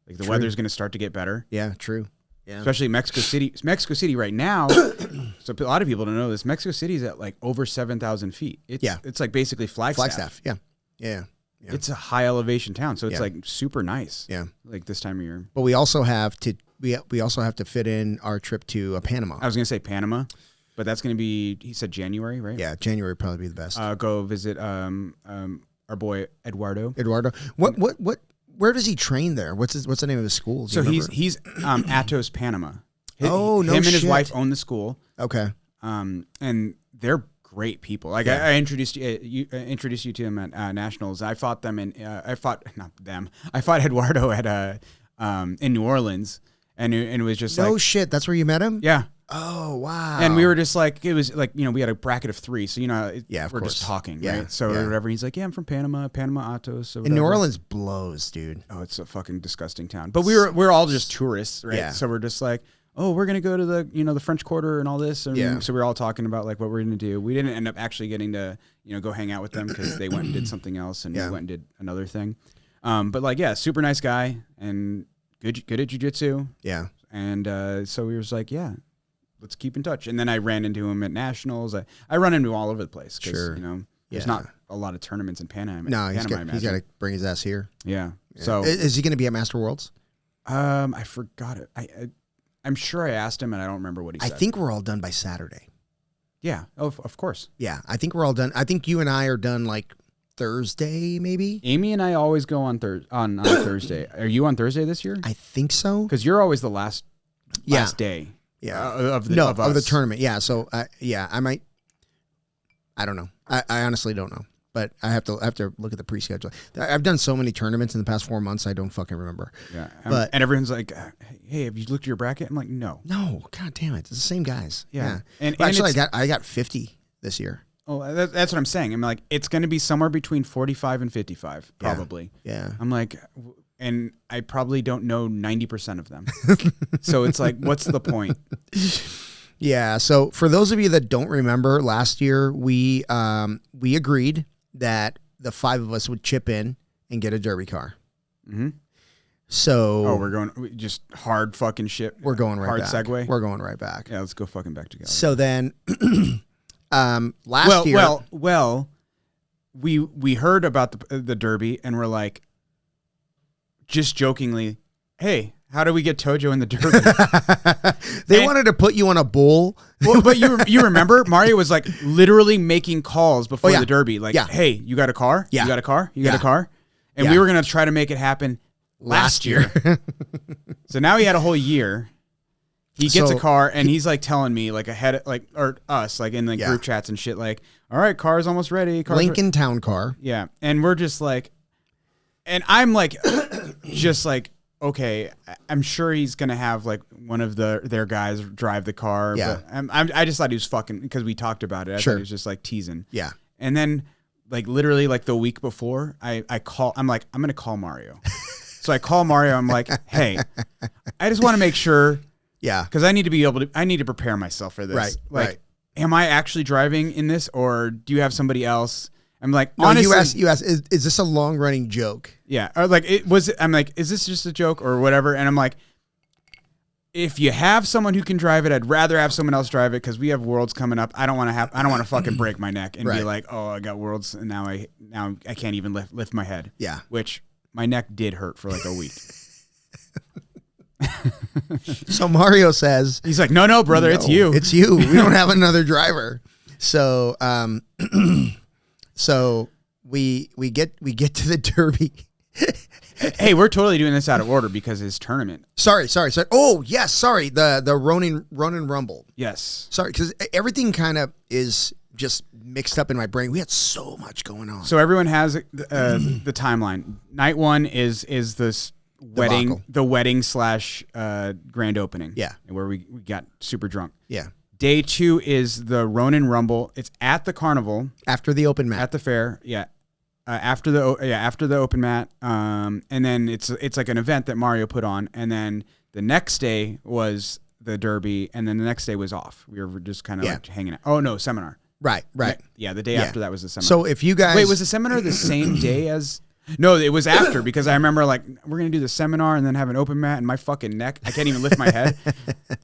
Like the weather's going to start to get better. Yeah, true. Yeah. Especially Mexico City. Mexico City right now. So a lot of people don't know this. Mexico City is at like over 7,000 feet. It's like basically Flagstaff. Yeah. It's a high elevation town, so it's like super nice. Yeah. Like this time of year. But we also have to fit in our trip to Panama. I was gonna say Panama, but that's gonna be. He said January, right? Yeah, January would probably be the best. Go visit our boy Eduardo. What? Where does he train there? What's the name of his school? So he's Atos Panama. No Him and his shit. wife own the school. Okay. And they're great people. Like I introduced you to them at Nationals. I fought them I fought Eduardo at in New Orleans, and it was just no shit. That's where you met him? Yeah. Oh wow. And we were just like, it was like we had a bracket of 3, so we're course. just talking, yeah, right? So whatever. He's like, yeah, I'm from Panama Atos. And New Orleans blows, dude. Oh, it's a fucking disgusting town. But we're all just tourists, right? Yeah. So we're just like, oh, we're gonna go to the the French Quarter and all this. And so we're all talking about like what we're gonna do. We didn't end up actually getting to go hang out with them because they went and did something else, and we went and did another thing. But like super nice guy and good at jiu-jitsu. Yeah. And so we was like, yeah, let's keep in touch. And then I ran into him at Nationals. I run into him all over the place because there's not a lot of tournaments in Panama. No, he's got to bring his ass here. Yeah. So is he going to be at Master Worlds? I forgot it. I'm sure I asked him and I don't remember what he said. I think we're all done by Saturday. Yeah. Oh, of course. Yeah, I think we're all done. I think you and I are done like Thursday, maybe. Amy and I always go on Thursday. Are you on Thursday this year? I think so. Because you're always the last day. Yeah. Of the tournament. Yeah. So I might. I don't know. I honestly don't know. but I have to look at the pre-schedule. I've done so many tournaments in the past 4 months, I don't fucking remember. Yeah, but and everyone's like, "Hey, have you looked at your bracket?" I'm like, "No, god damn it, it's the same guys." Yeah. And actually, I got 50 this year. Oh, that's what I'm saying. I'm like, it's going to be somewhere between 45 and 55, probably. Yeah. I'm like, and I probably don't know 90% of them. So it's like, what's the point? Yeah. So for those of you that don't remember, last year we agreed that the 5 of us would chip in and get a derby car. Mm-hmm. So we're going just hard fucking shit. We're going right hard back. Segue. We're going right back. Yeah, let's go fucking back together. So then, last year, we heard about the derby and we're like, just jokingly, hey, how do we get Tojo in the derby? They wanted to put you on a bull. Well, but you remember Mario was like literally making calls before the derby, like, hey, you got a car? Yeah. You got a car? You got a car? And we were gonna try to make it happen last year. So now he had a whole year. He gets a car and he's like telling me like ahead, like, or us, like in the group chats and shit, like, all right, car's almost ready. Lincoln Town car. Yeah. And we're just like, and I'm like, just like, okay, I'm sure he's going to have like one of their guys drive the car. Yeah. But I just thought he was fucking, because we talked about it. I thought he was just like teasing. Yeah. And then like literally like the week before I'm like, I'm going to call Mario. So I call Mario. I'm like, hey, I just want to make sure. Yeah. Because I need to prepare myself for this. Right. Like, am I actually driving in this or do you have somebody else? I'm like, no, honestly. you asked, is this a long running joke? Yeah. Or like, I'm like, is this just a joke or whatever? And I'm like, if you have someone who can drive it, I'd rather have someone else drive it because we have Worlds coming up. I don't want to fucking break my neck and be like, oh, I got Worlds and now I can't even lift my head. Yeah. Which my neck did hurt for like a week. So Mario says, he's like, no, brother, it's you. It's you. We don't have another driver. So, so we get to the derby. Hey, we're totally doing this out of order because his tournament. Sorry. Oh, yes, sorry. The Ronin Rumble. Yes. Sorry, because everything kind of is just mixed up in my brain. We had so much going on. So everyone has the timeline. Night 1 is this wedding, the wedding / grand opening. Yeah. Where we got super drunk. Yeah. Day 2 is the Ronin Rumble. It's at the carnival. After the open mat. At the fair. Yeah. After the open mat. And then it's like an event that Mario put on. And then the next day was the derby. And then the next day was off. We were just kind of like hanging out. Oh no, seminar. Right. Yeah. The day after that was the seminar. So if you guys. Wait, was the seminar the same day as. No, it was after because I remember like we're going to do the seminar and then have an open mat and my fucking neck. I can't even lift my head.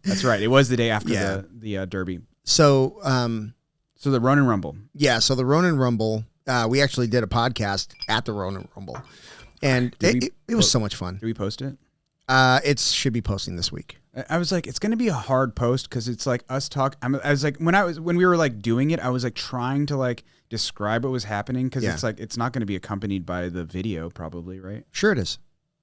That's right. It was the day after the derby. So the Ronin Rumble. Yeah. So the Ronin Rumble, we actually did a podcast at the Ronin Rumble and it was so much fun. Did we post it? It should be posting this week. I was like, it's going to be a hard post because it's like us talk. I was like, when we were like doing it, I was like trying to like describe what was happening because it's like it's not going to be accompanied by the video probably, right? Sure it is.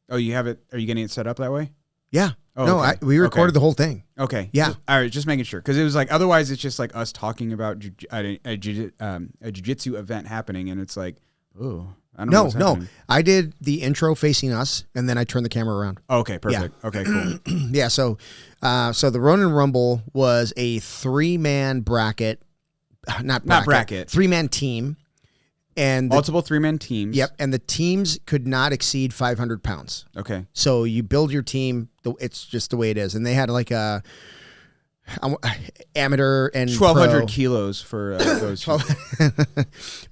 Oh, you have it? Are you getting it set up that way? Yeah. Oh, no, okay. We recorded the whole thing. Okay. Yeah. All right, just making sure because it was like otherwise it's just like us talking about a jiu-jitsu event happening and it's like, oh, I don't know what's happening. I did the intro facing us and then I turned the camera around. Okay, perfect. Yeah. Okay, cool. Yeah. So the Ronin Rumble was a 3-man bracket. Not bracket. 3-man team. And multiple 3-man teams. Yep. And the teams could not exceed 500 pounds. Okay. So you build your team. It's just the way it is. And they had like a amateur and 1,200 kilos for those.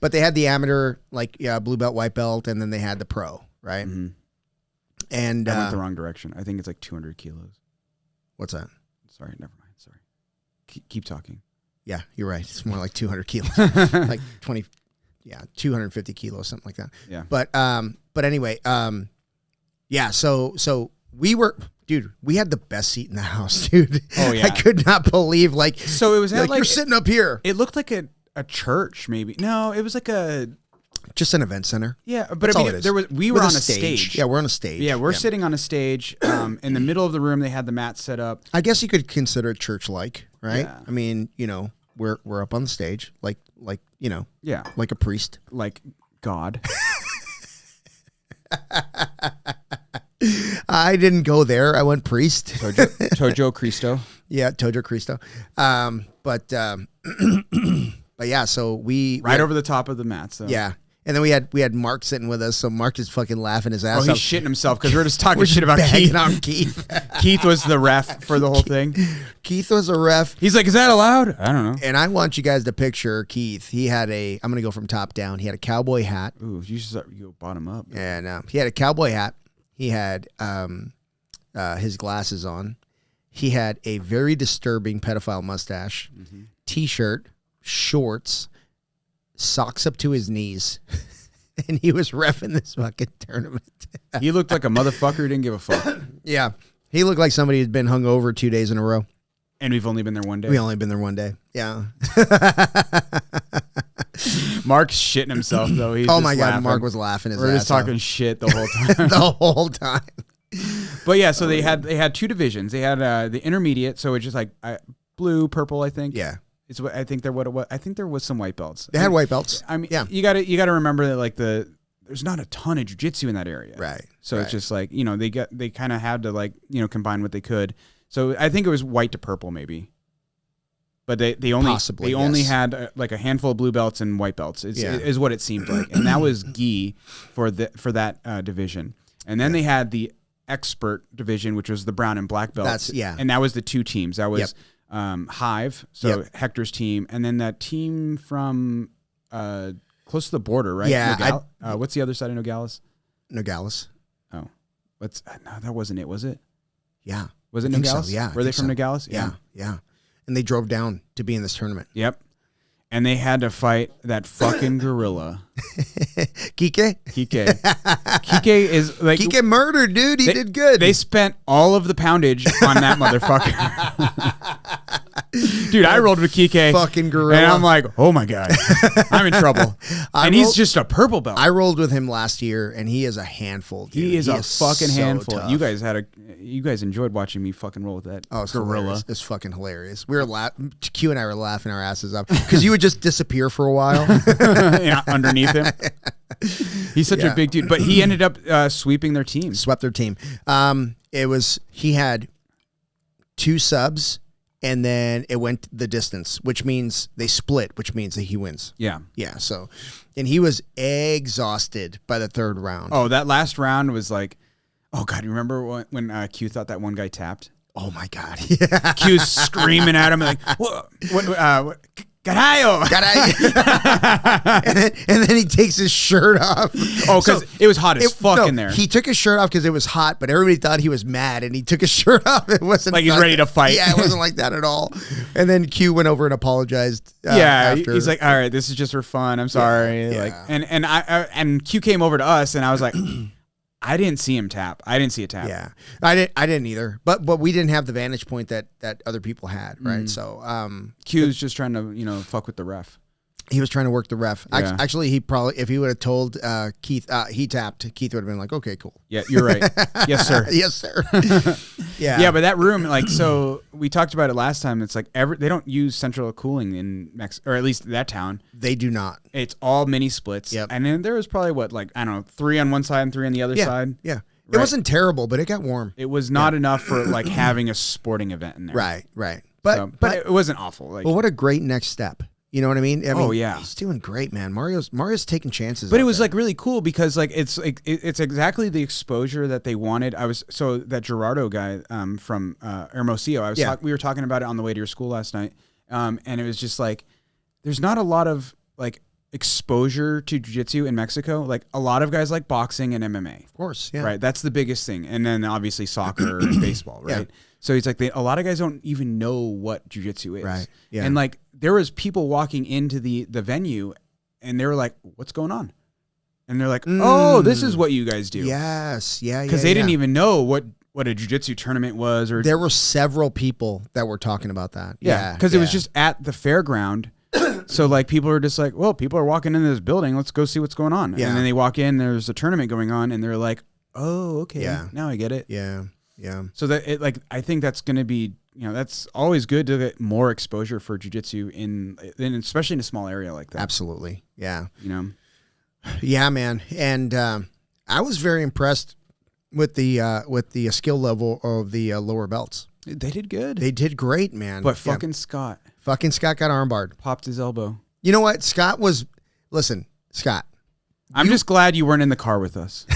But they had the amateur, like blue belt, white belt, and then they had the pro, right? Mm-hmm. And I went the wrong direction. I think it's like 200 kilos. What's that? Sorry, never mind. Sorry. Keep talking. Yeah, you're right. It's more like 200 kilos, like 20. Yeah, 250 kilos, something like that. Yeah. But anyway, yeah. So we had the best seat in the house, dude. Oh yeah. I could not believe So it was like you're sitting up here. It looked like a church, maybe. No, it was like just an event center. Yeah, but I mean, we were on a stage. Yeah, we're on a stage. Yeah, we're sitting on a stage. In the middle of the room, they had the mat set up. I guess you could consider it church-like, right? Yeah. I mean, we're up on the stage, like Yeah. like a priest. Like God. I didn't go there. I went priest. Tojo Cristo. Yeah, Tojo Cristo. But yeah, so we Over the top of the mat. So. Yeah. And then we had Mark sitting with us, so Mark is fucking laughing his ass off. He's shitting himself because we're just talking shit about Keith. On Keith. Keith was the ref for the whole thing. Keith was a ref. He's like, is that allowed? I don't know. And I want you guys to picture Keith. He had I'm going to go from top down. He had a cowboy hat. Ooh, you should go bottom up. And he had a cowboy hat. He had his glasses on. He had a very disturbing pedophile mustache, T-shirt, shorts, socks up to his knees, and he was reffing this fucking tournament. He looked like a motherfucker who didn't give a fuck. Yeah. He looked like somebody who'd been hungover 2 days in a row. And we've only been there one day. We only been there one day. Yeah. Mark's shitting himself, though. He's oh, my God. laughing. Mark was laughing his We're ass just talking off. shit the whole time. The whole time. But, yeah, so they had two divisions. They had the intermediate, so it's just like blue, purple, I think. Yeah. It's what I think there was some white belts. They had white belts. I mean, yeah. You gotta remember that like there's not a ton of jiu-jitsu in that area. Right. So right. it's just like, they kind of had to like, combine what they could. So I think it was white to purple maybe. But they only had like a handful of blue belts and white belts. Is what it seemed like. And that was gi for that division. And then they had the expert division, which was the brown and black belts. And that was the two teams. That was Hive, so Hector's team, and then that team from close to the border, right? Yeah. What's the other side of Nogales? Nogales. Oh, no, that wasn't it, was it? Yeah. Was it Nogales? So, yeah. Were they from Nogales? Yeah. And they drove down to be in this tournament. Yep. And they had to fight that fucking gorilla. Kike is like... Kike murdered, dude. He did good. They spent all of the poundage on that motherfucker. Dude, I rolled with Kike. Fucking gorilla. And I'm like, oh my God. I'm in trouble. He's just a purple belt. I rolled with him last year, and he is a handful, dude. He is a fucking handful. Tough. You guys enjoyed watching me fucking roll with that gorilla. Hilarious. It's fucking hilarious. We were Q and I were laughing our asses up because you would just disappear for a while underneath him. He's such a big dude, but he ended up sweeping their team. Swept their team. He had 2 subs, and then it went the distance, which means they split, which means that he wins. Yeah. Yeah. So, and he was exhausted by the 3rd round. Oh, that last round was like, oh God, you remember when Q thought that one guy tapped? Oh my God. Yeah. Q's screaming at him like, what Carajo! and then he takes his shirt off. Oh, because it was hot as fuck in there. He took his shirt off because it was hot, but everybody thought he was mad, and he took his shirt off. It wasn't like he's ready to fight. Yeah, it wasn't like that at all. And then Q went over and apologized. After. He's like, all right, this is just for fun. I'm sorry. Yeah. Like, and Q came over to us, and I was like, I didn't see him tap. I didn't see a tap. Yeah, I didn't either. But we didn't have the vantage point that other people had, right? So Q's just trying to fuck with the ref. He was trying to work the ref. Yeah. Actually, he probably, if he would have told Keith he tapped, Keith would have been like, okay, cool. Yeah, you're right. Yes, sir. Yes, sir. Yeah. Yeah, but that room, like, so we talked about it last time. It's like they don't use central cooling in Mexico, or at least that town. They do not. It's all mini splits. Yep. And then there was probably 3 on one side and 3 on the other side. Yeah. Right. It wasn't terrible, but it got warm. It was not enough for like having a sporting event in there. Right. But it wasn't awful. Like, well, what a great next step. You know what I mean? Yeah. He's doing great, man. Mario's taking chances. But it was like really cool because like it's exactly the exposure that they wanted. That Gerardo guy from Hermosillo. We were talking about it on the way to your school last night, and it was just like there's not a lot of like exposure to jiu-jitsu in Mexico. Like a lot of guys like boxing and MMA. Of course, yeah. Right, that's the biggest thing, and then obviously soccer and baseball. Right. Yeah. So it's like a lot of guys don't even know what jiu-jitsu is. Right. Yeah. And like there was people walking into the venue and they were like, what's going on? And they're like, oh, this is what you guys do. Yes. Yeah. Because they didn't even know what a jiu-jitsu tournament was. Or there were several people that were talking about that. Yeah. Because it was just at the fairground. So like people are just like, well, people are walking into this building. Let's go see what's going on. Yeah. And then they walk in, there's a tournament going on and they're like, oh, okay. Yeah. Now I get it. Yeah. Yeah. So that I think that's going to be that's always good to get more exposure for jiu-jitsu especially in a small area like that. Absolutely. Yeah. Yeah, man. And I was very impressed with the skill level of the lower belts. They did good. They did great, man. But fucking Scott got armbarred. popped his elbow. You know what? Scott, I'm just glad you weren't in the car with us.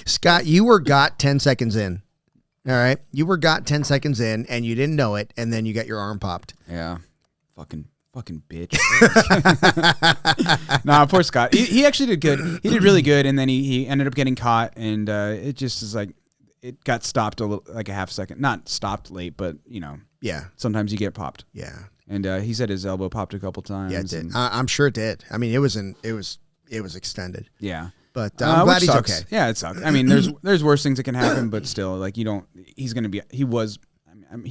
Scott, you were got 10 seconds in. All right. You were got 10 seconds in and you didn't know it. And then you got your arm popped. Yeah. Fucking bitch. Nah, poor Scott. He actually did good. He did really good. And then he ended up getting caught. And it just is like, it got stopped like a half second. Not stopped late, but Yeah. Sometimes you get popped. Yeah. And he said his elbow popped a couple times. Yeah, it did. I'm sure it did. I mean, it was extended. Yeah. But I'm glad he's sucks. okay. Yeah, it sucks. I mean, there's worse things that can happen, but still, like he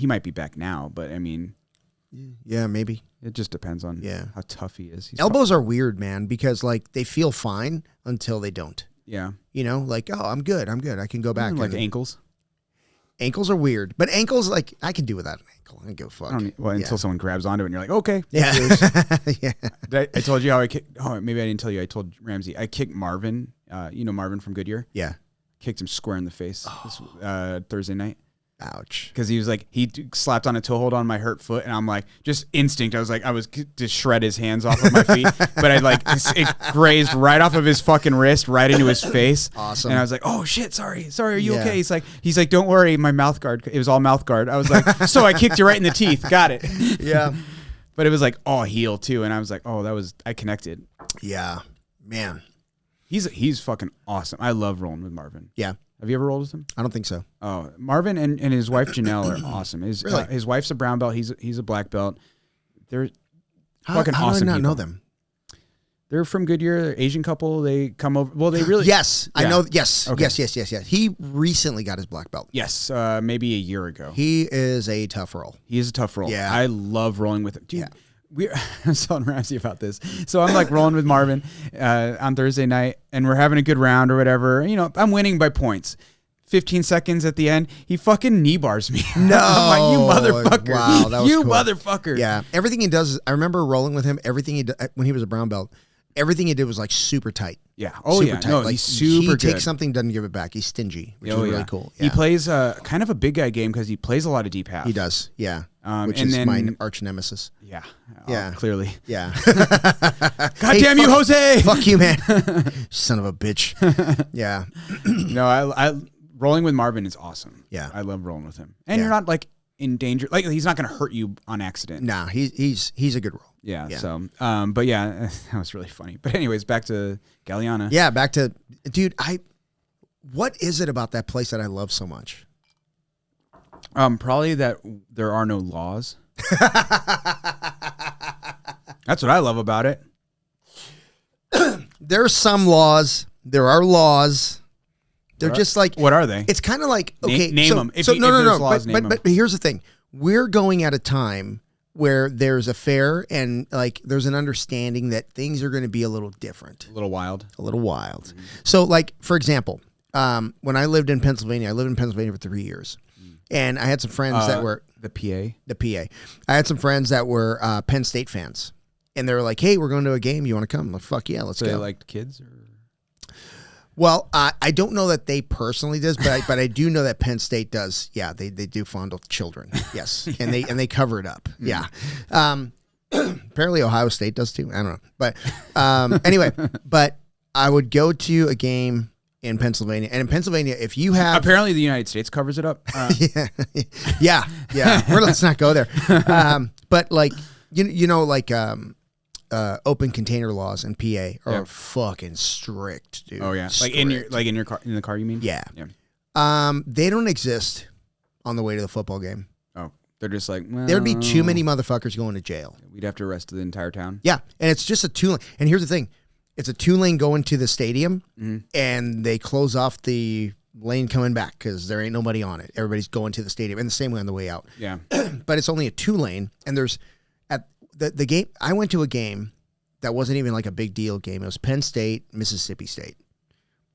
might be back now, but I mean, yeah, maybe. It just depends on how tough he is. Elbows are weird, man, because like they feel fine until they don't. Yeah. Like, oh, I'm good. I can go back. Like ankles. Ankles are weird, but ankles, like, I can do without an ankle. I don't give a fuck. Until someone grabs onto it and you're like, okay. Yeah. Yeah. I told you how I kicked. Oh, maybe I didn't tell you. I told Ramsey. I kicked Marvin. Marvin from Goodyear. Yeah. Kicked him square in the face this Thursday night. Ouch. Because he was like, he slapped on a toe hold on my hurt foot, and I'm like, just instinct. I was to shred his hands off of my feet, but it grazed right off of his fucking wrist, right into his face. Awesome. And I was like, oh shit, sorry, are you okay? He's like, don't worry, my mouth guard. It was all mouth guard. I was like, so I kicked you right in the teeth. Got it. Yeah. But it was like all heel too, and I was like, I connected. Yeah, man. He's fucking awesome. I love rolling with Marvin. Yeah. Have you ever rolled with him? I don't think so. Oh, Marvin and his wife Janelle are awesome. Really? His wife's a brown belt. He's a black belt. They're fucking how awesome. do I not people. know them? They're from Goodyear. They're Asian couple. They come over. Well, they really. Yes, Yeah. I know. Yes, Okay. yes. He recently got his black belt. Yes, maybe a year ago. He is a tough roll. He is a tough roll. Yeah. I love rolling with him. Dude, Yeah. I was telling Ramsey about this. So I'm like rolling with Marvin on Thursday night, and we're having a good round or whatever. I'm winning by points. 15 seconds at the end, he fucking knee bars me. No. I'm like, you motherfucker. Wow, that was you cool. motherfucker. Yeah. Everything he does, I remember rolling with him, everything he did, when he was a brown belt, everything he did was like super tight. Yeah. Oh, super yeah. tight. No, like, he's super good. He takes something, doesn't give it back. He's stingy, which is really cool. Yeah. He plays kind of a big guy game because he plays a lot of deep half. He does, yeah. Which and is then, my arch nemesis. Yeah. Yeah. Clearly. Yeah. God damn you, Jose! Fuck you, man. Son of a bitch. Yeah. No, I rolling with Marvin is awesome. Yeah. I love rolling with him. And you're not like in danger. Like he's not going to hurt you on accident. Nah, he's a good roll. Yeah. Yeah. So, but yeah, that was really funny. But anyways, back to Galeana. Yeah, back to, dude, what is it about that place that I love so much? Probably that there are no laws. That's what I love about it. There's some laws. There are laws. They're just like, what are they? It's kind of like, okay, name them. No. Laws, But here's the thing: we're going at a time where there's a fair and like there's an understanding that things are going to be a little different, A little wild. Mm-hmm. So, like for example, when I lived in Pennsylvania, for 3 years, and I had some friends that were the PA. I had some friends that were Penn State fans, and they were like, "Hey, we're going to a game. You want to come?" I'm like, "Fuck yeah, let's go." They liked kids or. Well, I don't know that they personally does, but I do know that Penn State does. Yeah, they do fondle children. Yes, and they cover it up. Yeah. Apparently Ohio State does too. I don't know, but anyway, but I would go to a game in Pennsylvania, and in Pennsylvania, if you have apparently the United States covers it up. yeah. Let's not go there. But like open container laws in PA are fucking strict, dude. Oh yeah, strict. in your car, in the car. You mean? Yeah. They don't exist on the way to the football game. Oh, they're just like, well, There'd be too many motherfuckers going to jail. We'd have to arrest the entire town. Yeah, and it's just a 2-lane. And here's the thing: it's a 2-lane going to the stadium, and they close off the lane coming back because there ain't nobody on it. Everybody's going to the stadium, and the same way on the way out. Yeah, but it's only a 2-lane, and there's at the game. I went to a game that wasn't even like a big deal game. It was Penn State, Mississippi State,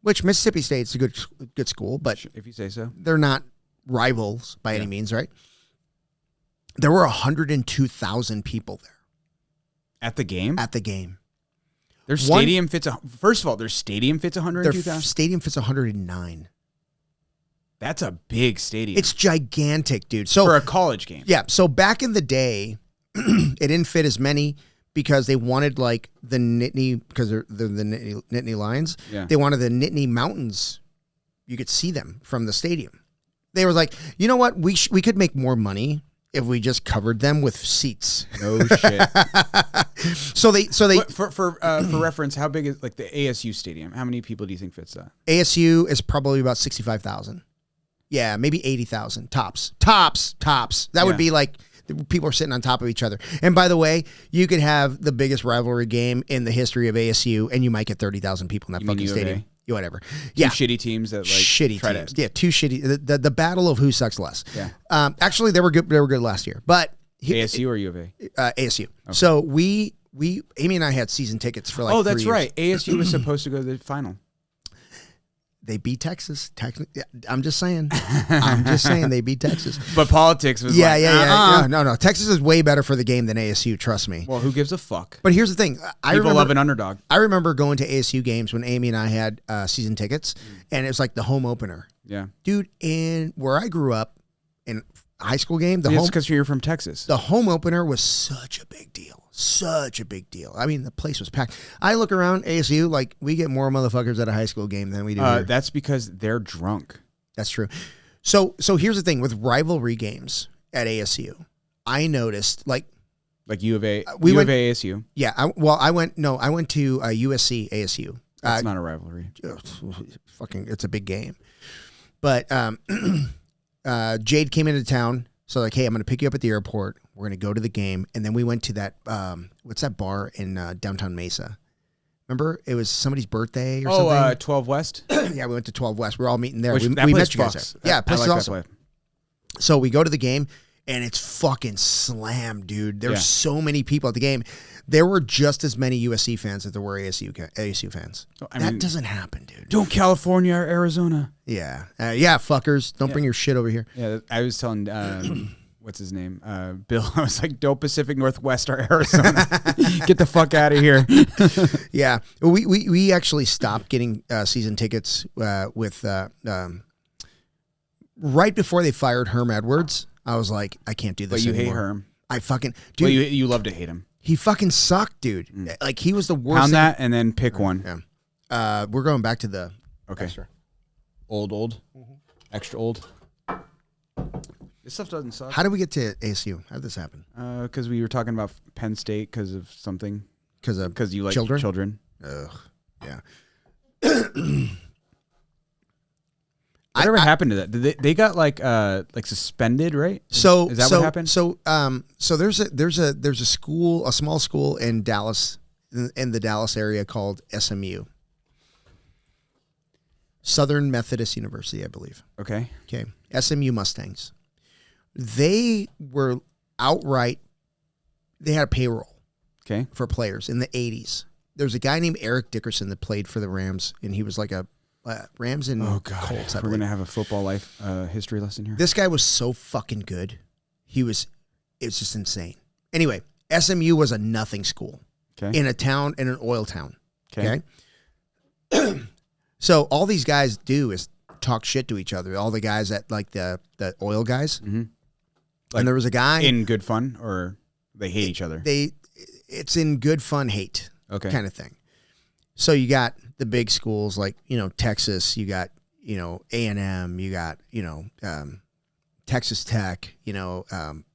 which Mississippi State's a good school, but if you say so, they're not rivals by any means, right? There were 102,000 people there At the game? at the game. Their stadium fits, first of all, their stadium fits Their 102,000? stadium fits 109. That's a big stadium. It's gigantic, dude. So for a college game. Yeah. So back in the day, it didn't fit as many because they wanted like the Nittany, because they're the Nittany Lions. Yeah. They wanted the Nittany Mountains. You could see them from the stadium. They were like, you know what? We could make more money if we just covered them with seats. No shit. So they For reference, how big is like the ASU stadium? How many people do you think fits that? ASU is probably about 65,000. Yeah, maybe 80,000 tops. That would be like people are sitting on top of each other. And by the way, you could have the biggest rivalry game in the history of ASU, and you might get 30,000 people in that fucking stadium. Yeah, whatever. Yeah, two shitty teams that like shitty teams. Yeah, two shitty. The battle of who sucks less. Yeah. Actually, they were good. They were good last year, but ASU or U of A? ASU. Okay. So we Amy and I had season tickets for like. Oh, that's 3 years. right. ASU was supposed to go to the final. They beat Texas. I'm just saying. They beat Texas. But politics was yeah. No. Texas is way better for the game than ASU. Trust me. Well, who gives a fuck? But here's the thing. People love an underdog. I remember going to ASU games when Amy and I had season tickets, and it was like the home opener. Yeah. Dude, in where I grew up, in high school game, it's because you're from Texas. The home opener was such a big deal. I mean, the place was packed. I look around ASU, like, we get more motherfuckers at a high school game than we do here. That's because they're drunk. That's true. So here's the thing. With rivalry games at ASU, I noticed, like U of A, of A ASU. Yeah, I went to USC ASU. That's not a rivalry. It's a big game. But Jade came into town. So like, hey, I'm going to pick you up at the airport. We're going to go to the game. And then we went to that, what's that bar in downtown Mesa? Remember? It was somebody's birthday or something. 12 West? Yeah, we went to 12 West. We were all meeting there. We met you guys there. Yeah, place is like awesome. So we go to the game, and it's fucking slammed, dude. There's so many people at the game. There were just as many USC fans as there were ASU fans. That doesn't happen, dude. Don't California or Arizona. Yeah. Fuckers. Don't bring your shit over here. Yeah, I was telling, what's his name? Bill. I was like, don't Pacific Northwest or Arizona. Get the fuck out of here. Yeah. We actually stopped getting season tickets with right before they fired Herm Edwards. I was like, I can't do this anymore. But you hate Herm. I fucking... Dude, well, you love to hate him. He fucking sucked, dude. Like, he was the worst. Pound that and then pick one. Yeah. We're going back to the extra. Old. Mm-hmm. Extra old. This stuff doesn't suck. How did we get to ASU? How did this happen? Because we were talking about Penn State because of something. Because you like children. Ugh. Yeah. Whatever happened to that? They got like suspended, right? Is that what happened? So there's a school, a small school in Dallas, in the Dallas area called SMU, Southern Methodist University, I believe. Okay. SMU Mustangs. They were outright. They had a payroll. For players in the 80s. There's a guy named Eric Dickerson that played for the Rams, and he was like a Rams and Colts. We're going to have a football life history lesson here. This guy was so fucking good. It was just insane. Anyway, SMU was a nothing school in a town, in an oil town. Okay. So all these guys do is talk shit to each other. All the guys at like the oil guys. Mm-hmm. And there was a guy in good fun, or they hate each other. It's in good fun, hate kind of thing. So you got the big schools like, Texas, you got, A&M, you got, Texas Tech,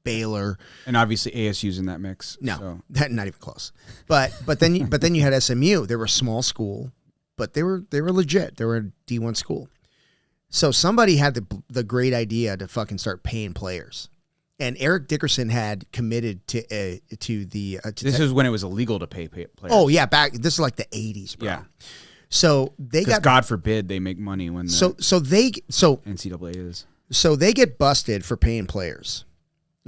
Baylor. And obviously ASU's in that mix. No, not even close. But then you had SMU. They were a small school, but they were legit. They were a D1 school. So somebody had the great idea to fucking start paying players. And Eric Dickerson had committed to the. This is when it was illegal to pay players. Oh yeah, this is like the 80s, bro. Yeah. So they got. God forbid they make money when the NCAA is. So they get busted for paying players,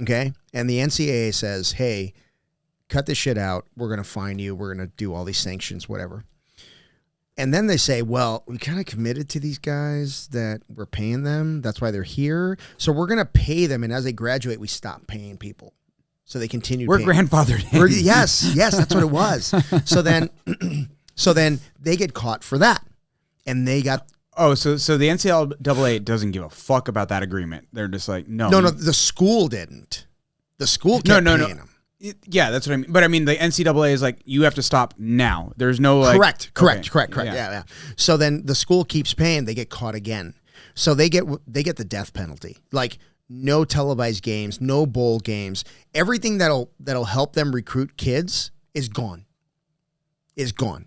okay? And the NCAA says, "Hey, cut this shit out. We're gonna fine you. We're gonna do all these sanctions, whatever." And then they say, well, we kind of committed to these guys that we're paying them. That's why they're here. So we're going to pay them. And as they graduate, we stop paying people. So they continue. We're grandfathered in. Yes, that's what it was. So then they get caught for that. And they got... Oh, so the NCAA doesn't give a fuck about that agreement. They're just like, no. No, the school didn't. The school kept paying them. Yeah, that's what I mean. But I mean, the NCAA is like, you have to stop now. There's no like... Correct. Yeah. So then the school keeps paying. They get caught again. So they get the death penalty. Like, no televised games, no bowl games. Everything that'll help them recruit kids is gone.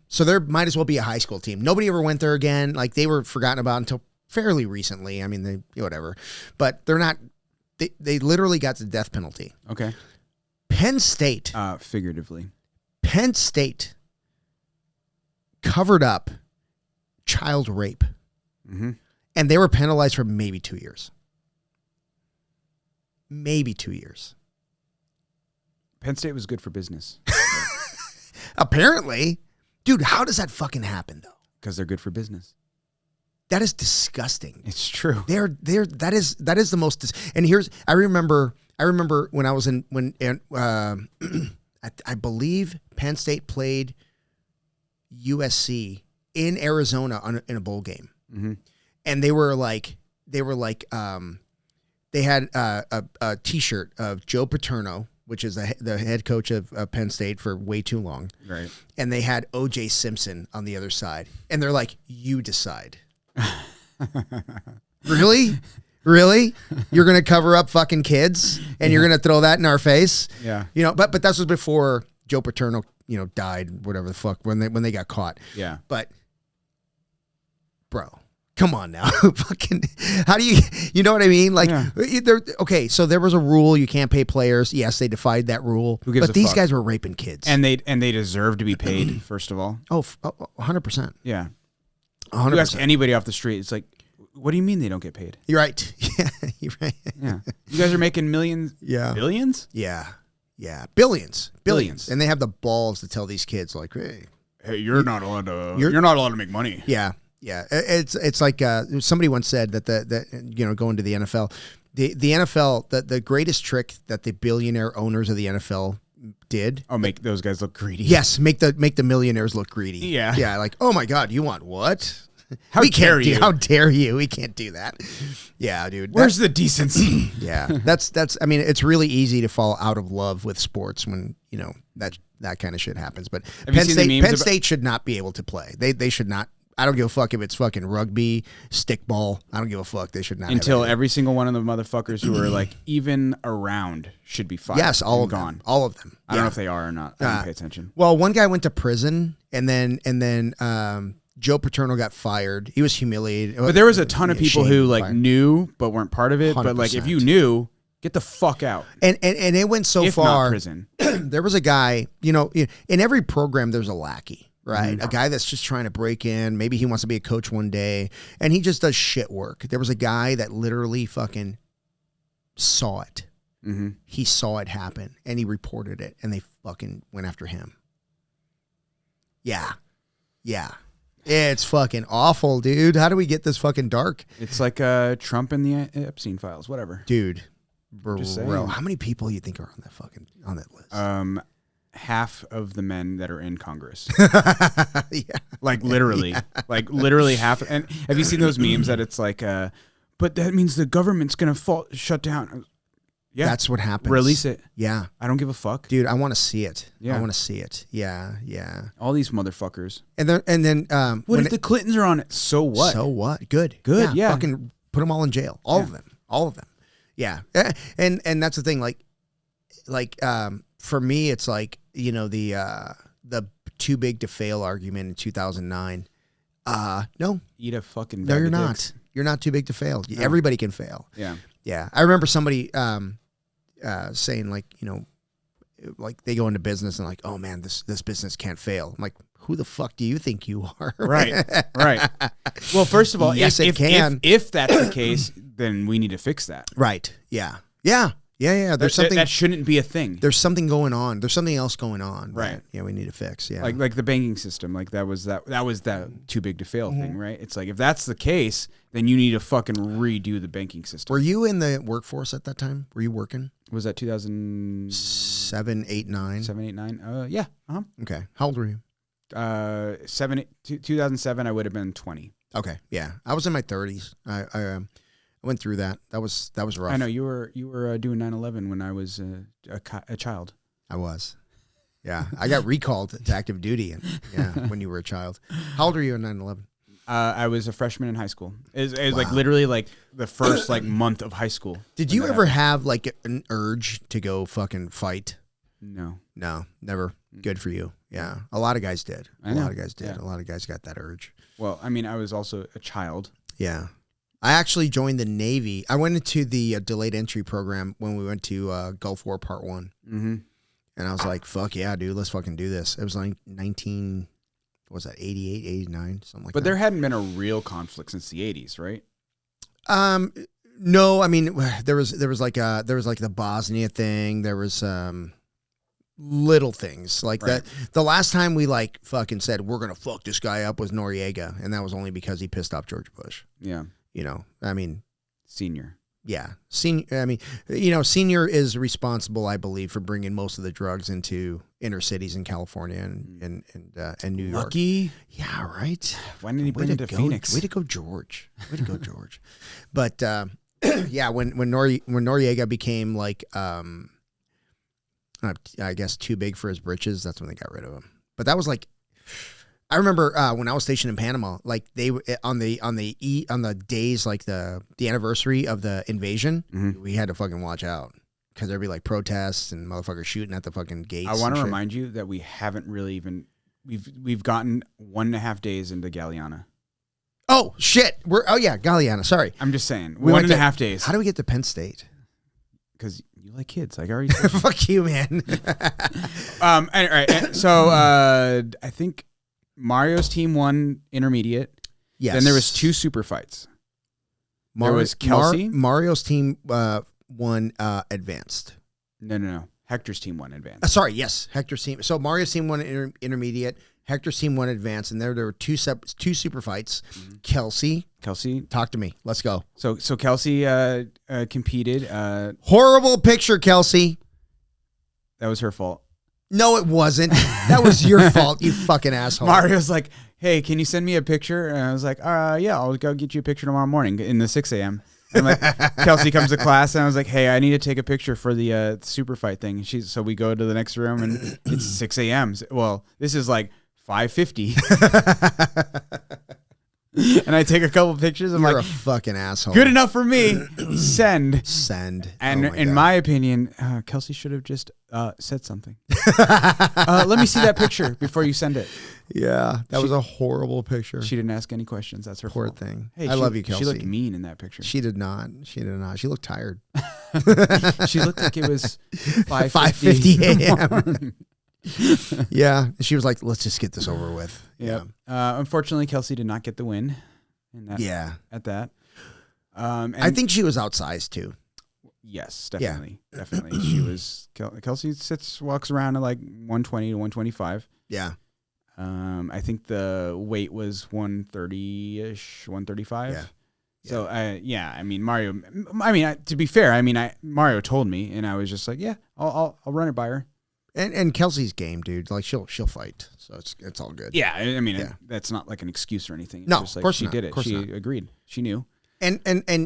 So there might as well be a high school team. Nobody ever went there again. Like, they were forgotten about until fairly recently. I mean, whatever. But they're not... They literally got the death penalty. Okay. Penn State. Figuratively. Penn State covered up child rape. Mm-hmm. And they were penalized for maybe 2 years. Maybe 2 years. Penn State was good for business. Apparently. Dude, how does that fucking happen, though? Because they're good for business. That is disgusting. It's true. That is the most. And I remember when I was I believe Penn State played USC in Arizona in a bowl game. Mm-hmm. And they had a T-shirt of Joe Paterno, which is the head coach of Penn State for way too long. Right. And they had O.J. Simpson on the other side. And they're like, you decide. Really? You're going to cover up fucking kids and you're going to throw that in our face? Yeah. But that was before Joe Paterno, died, whatever the fuck, when they got caught. Yeah. But, bro, come on now. Fucking, how do you know what I mean? Like, okay, so there was a rule, you can't pay players. Yes, they defied that rule. Who gives but a these fuck? guys were raping kids. And they deserve to be paid, first of all. Oh, 100%. Yeah. 100%. You ask anybody off the street, it's like, what do you mean they don't get paid? You're right. Yeah, you're right. Yeah. You guys are making millions? Yeah. Billions? Yeah. Billions. And they have the balls to tell these kids, like, hey, you're not allowed to make money. Yeah. Yeah. It's like somebody once said that going to the NFL, the NFL, the greatest trick that the billionaire owners of the NFL did. Oh, make those guys look greedy. Yes, make the millionaires look greedy. Yeah. Yeah, like, oh my God, you want what? How dare you? How dare you? We can't do that. Yeah, dude. Where's the decency? Yeah. That's I mean, it's really easy to fall out of love with sports when, that kind of shit happens. But Penn State should not be able to play. They should not. I don't give a fuck if it's fucking rugby, stickball. I don't give a fuck. They should not. Until every single one of the motherfuckers who are like even around should be fired. Yes, all of gone. Them. All of them. I don't know if they are or not. I don't pay attention. Well, one guy went to prison, and then Joe Paterno got fired. He was humiliated. But there was a ton of people who like knew but weren't part of it. 100%. But like if you knew, get the fuck out. And it went so if far. Not prison. There was a guy. In every program, there's a lackey. Right. Mm-hmm. A guy that's just trying to break in. Maybe he wants to be a coach one day and he just does shit work. There was a guy that literally fucking saw it. Mm-hmm. He saw it happen and he reported it and they fucking went after him. Yeah. Yeah. It's fucking awful, dude. How do we get this fucking dark? It's like Trump and the Epstein files, whatever. Dude. Bro, how many people do you think are on that list? Half of the men that are in Congress. Yeah. Like literally. Yeah. Like literally half. And have you seen those memes that it's like, but that means the government's going to shut down. Yeah. That's what happens. Release it. Yeah. I don't give a fuck. Dude, I want to see it. Yeah. I want to see it. Yeah. Yeah. All these motherfuckers. And then what if the Clintons are on it? So what? So what? Good. Yeah. Fucking put them all in jail. All of them. Yeah. And that's the thing. Like, for me, it's like, the too big to fail argument in 2009. No. Eat a fucking bag No, you're of not. dicks. You're not too big to fail. No. Everybody can fail. Yeah. Yeah. I remember somebody saying like, like they go into business and like, oh man, this business can't fail. I'm like, who the fuck do you think you are? Right. Well, first of all, yes, it can. If that's the case, then we need to fix that. Right. Yeah. Yeah. Yeah. There's something that shouldn't be a thing. There's something going on. There's something else going on. Right. Yeah, we need to fix. Yeah. Like the banking system. Like that was that too big to fail thing, right? It's like if that's the case, then you need to fucking redo the banking system. Were you in the workforce at that time? Were you working? Was that 2007, 8, 9? 7, 8, 9? Yeah. Uh-huh. Okay. How old were you? 2007, I would have been 20. Okay. Yeah. I was in my 30s. I went through that. That was rough. I know you were doing 9/11 when I was a child. I was. Yeah. I got recalled to active duty when you were a child. How old were you in 9/11? I was a freshman in high school. It was like literally like the first like month of high school. Did you ever have like an urge to go fucking fight? No, never. Good for you. Yeah. A lot of guys did. I know. A lot of guys did. Yeah. A lot of guys got that urge. Well, I mean, I was also a child. Yeah. I actually joined the Navy. I went into the delayed entry program when we went to Gulf War Part 1. Mm-hmm. And I was like, fuck yeah, dude, let's fucking do this. It was like 88, 89, something like that. But there hadn't been a real conflict since the 80s, right? No, I mean, there was like the Bosnia thing. There was little things like that. The last time we like fucking said we're gonna fuck this guy up was Noriega, and that was only because he pissed off George Bush. Yeah, I mean, senior. Yeah, senior. I mean, senior is responsible, I believe, for bringing most of the drugs into inner cities in California and New York. Lucky. Yeah, right. Why didn't he bring it to Phoenix? Way to go, George. Way to go, George. But yeah, when Noriega became like I guess too big for his britches, that's when they got rid of him. But that was like, I remember when I was stationed in Panama, like they on the days like the anniversary of the invasion, we had to fucking watch out because there'd be like protests and motherfuckers shooting at the fucking gates. I want to remind you that we haven't really even we've gotten 1.5 days into Galeana. Oh shit! Galeana. Sorry, I'm just saying 1.5 days. How do we get to Penn State? Because you like kids, like I already said. Fuck you, man. All right. So I think Mario's team won intermediate. Yes. Then there was 2 super fights. There was Kelsey. Mario's team won advanced. No. Hector's team won advanced. Sorry, yes, Hector's team. So Mario's team won intermediate. Hector's team won advanced, and there were two super fights. Kelsey, talk to me. Let's go. So Kelsey competed. Horrible picture, Kelsey. That was her fault. No, it wasn't. That was your fault, you fucking asshole. Mario's like, hey, can you send me a picture? And I was like, yeah, I'll go get you a picture tomorrow morning in the 6 a.m. And I'm like, Kelsey comes to class, and I was like, hey, I need to take a picture for the super fight thing. So we go to the next room, and it's 6 a.m. Well, this is like 5:50. And I take a couple pictures. I'm You're like, a fucking asshole. Good enough for me. Send. And in my opinion, Kelsey should have just said something. Let me see that picture before you send it. Yeah, that was a horrible picture. She didn't ask any questions. That's her Poor fault. Thing. Hey, I love you, Kelsey. She looked mean in that picture. She did not. She looked tired. She looked like it was 5:50 a.m. Yeah, she was like, "Let's just get this over with." Yeah. Unfortunately, Kelsey did not get the win. At that. And I think she was outsized too. Yes, definitely. Yeah. Definitely. She was. Kelsey walks around at like 120 to 125. Yeah. I think the weight was 130-ish, 135. Yeah. So, I mean, Mario. I mean, to be fair, Mario told me, and I was just like, yeah, I'll run it by her. And Kelsey's game, dude. Like she'll fight, so it's all good. Yeah, I mean, that's not like an excuse or anything. It's no, just like of course she not. did it. She agreed. She knew. And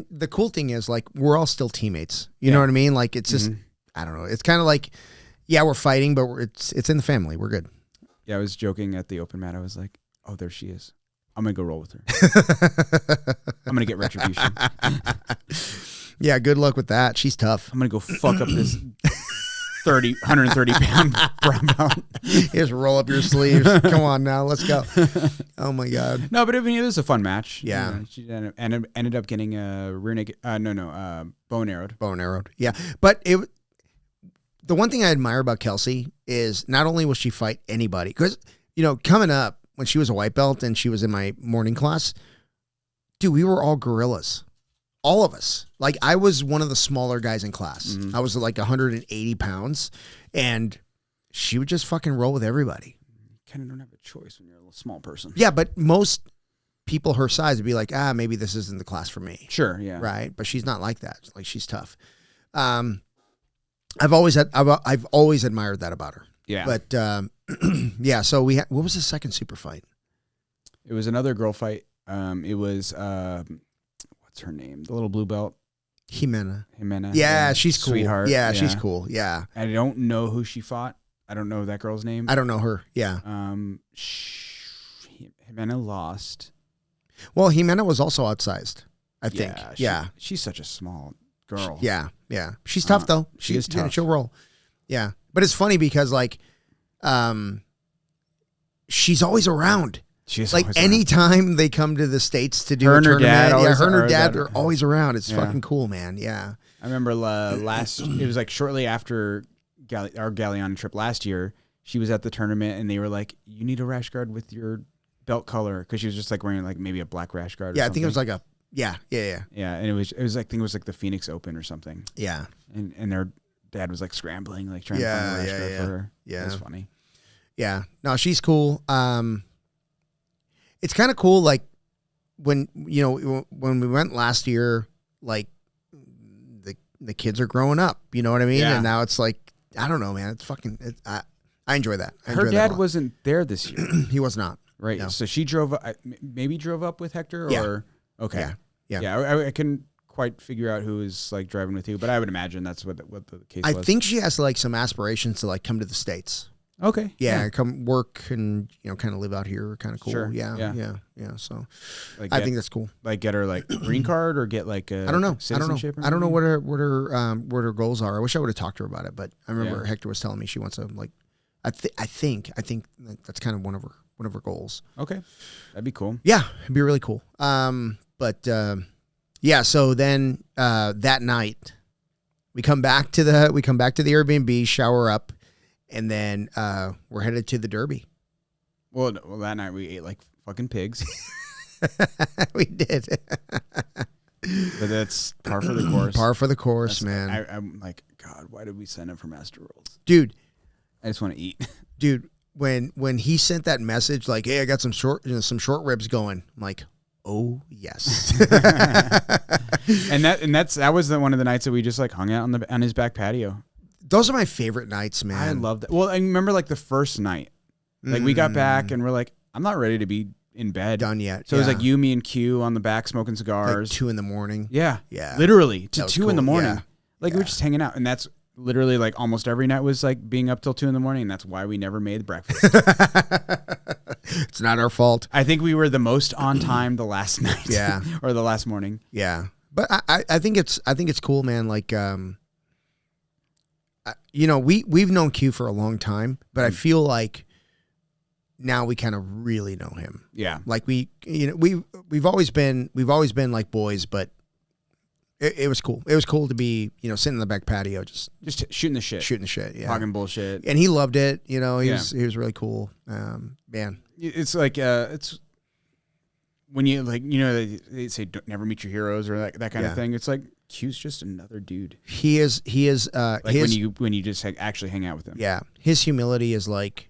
the cool thing is, like, we're all still teammates. You know what I mean? Like, it's just, I don't know. It's kind of like, yeah, we're fighting, but it's in the family. We're good. Yeah, I was joking at the open mat. I was like, oh, there she is. I'm going to go roll with her. I'm going to get retribution. Yeah, good luck with that. She's tough. I'm going to go fuck up this 130-pound brown belt. Just roll up your sleeves. Come on now. Let's go. Oh, my God. No, but I mean, it was a fun match. Yeah. She ended up getting a rear naked, bone arrowed. Bone arrowed. Yeah. But the one thing I admire about Kelsey is not only will she fight anybody, because, coming up when she was a white belt and she was in my morning class, dude, we were all gorillas. all of us. Like, I was one of the smaller guys in class. I was like 180 pounds, and she would just fucking roll with everybody. You kind of don't have a choice when you're a little small person. Yeah, but most people her size would be like, maybe this isn't the class for me. Sure, yeah. Right? But she's not like that. Like, she's tough. I've always admired that about her. Yeah. But, yeah, so what was the second super fight? It was another girl fight. It was, what's her name? The little blue belt. Jimena. Yeah, she's cool. Sweetheart. Yeah, she's cool. Yeah. I don't know who she fought. I don't know that girl's name. I don't know her. Yeah. Jimena lost. Well, Jimena was also outsized, I think. Yeah. She's such a small girl. Yeah. She's tough, though. She is tough. She'll roll. Yeah. But it's funny because, like, she's always around. She's like, anytime they come to the States to do a tournament, her and her dad are always around. It's fucking cool, man. Yeah. I remember it was like shortly after our Galeana trip last year, she was at the tournament and they were like, you need a rash guard with your belt color, because she was just like wearing like maybe a black rash guard. Yeah, I think it was like yeah. And it was like, I think it was like the Phoenix Open or something. Yeah. And their dad was like scrambling, like trying to find a rash guard for her. Yeah. It was funny. Yeah. No, she's cool. It's kind of cool, like, when we went last year, like, the kids are growing up, you know what I mean? Yeah. And now it's like, I don't know, man. It's fucking, I enjoy that. Her dad wasn't there this year. He was not. Right. No. So she drove up with Hector, or? Yeah. Okay. Yeah. I couldn't quite figure out who was like driving with who, but I would imagine that's what the case was. I think she has like some aspirations to like come to the States. Okay. Yeah. Come work and, kind of live out here. Kind of cool. Sure. Yeah. So like I think that's cool. Like get her like green card or get like a I don't know. citizenship. I don't know what her goals are. I wish I would have talked to her about it, but I remember Hector was telling me she wants to like, I think that's kind of one of her goals. Okay. That'd be cool. Yeah. It'd be really cool. Yeah. So then, that night we come back to the Airbnb, shower up, and then, we're headed to the Derby. Well, that night we ate like fucking pigs. We did. But that's par for the course. Par for the course, man. I'm like, God, why did we sign up for Master Rolls? Dude. I just want to eat. Dude, when he sent that message, like, hey, I got some short ribs going. I'm like, oh yes. and that was one of the nights that we just like hung out on his back patio. Those are my favorite nights, man. I love that. Well, I remember like the first night, like we got back and we're like, I'm not ready to be in bed done yet. So it was like you, me, and Q on the back smoking cigars. Like 2 a.m. Yeah, yeah, literally to 2 cool. a.m. Yeah. Like we were just hanging out, and that's literally like almost every night was like being up till 2 a.m. And that's why we never made breakfast. It's not our fault. I think we were the most on time the last night. Yeah, or the last morning. Yeah, but I think it's cool, man. Like, we've known Q for a long time, but I feel like now we kind of really know him. Yeah. Like we've always been like boys, but it was cool. It was cool to be, sitting in the back patio, just shooting the shit. Yeah. Talking bullshit. And he loved it. He was really cool. Man. It's like, it's when you like, they say don't never meet your heroes or that kind of thing. It's like, Q's just another dude. He is, like when you just actually hang out with him. Yeah. His humility is like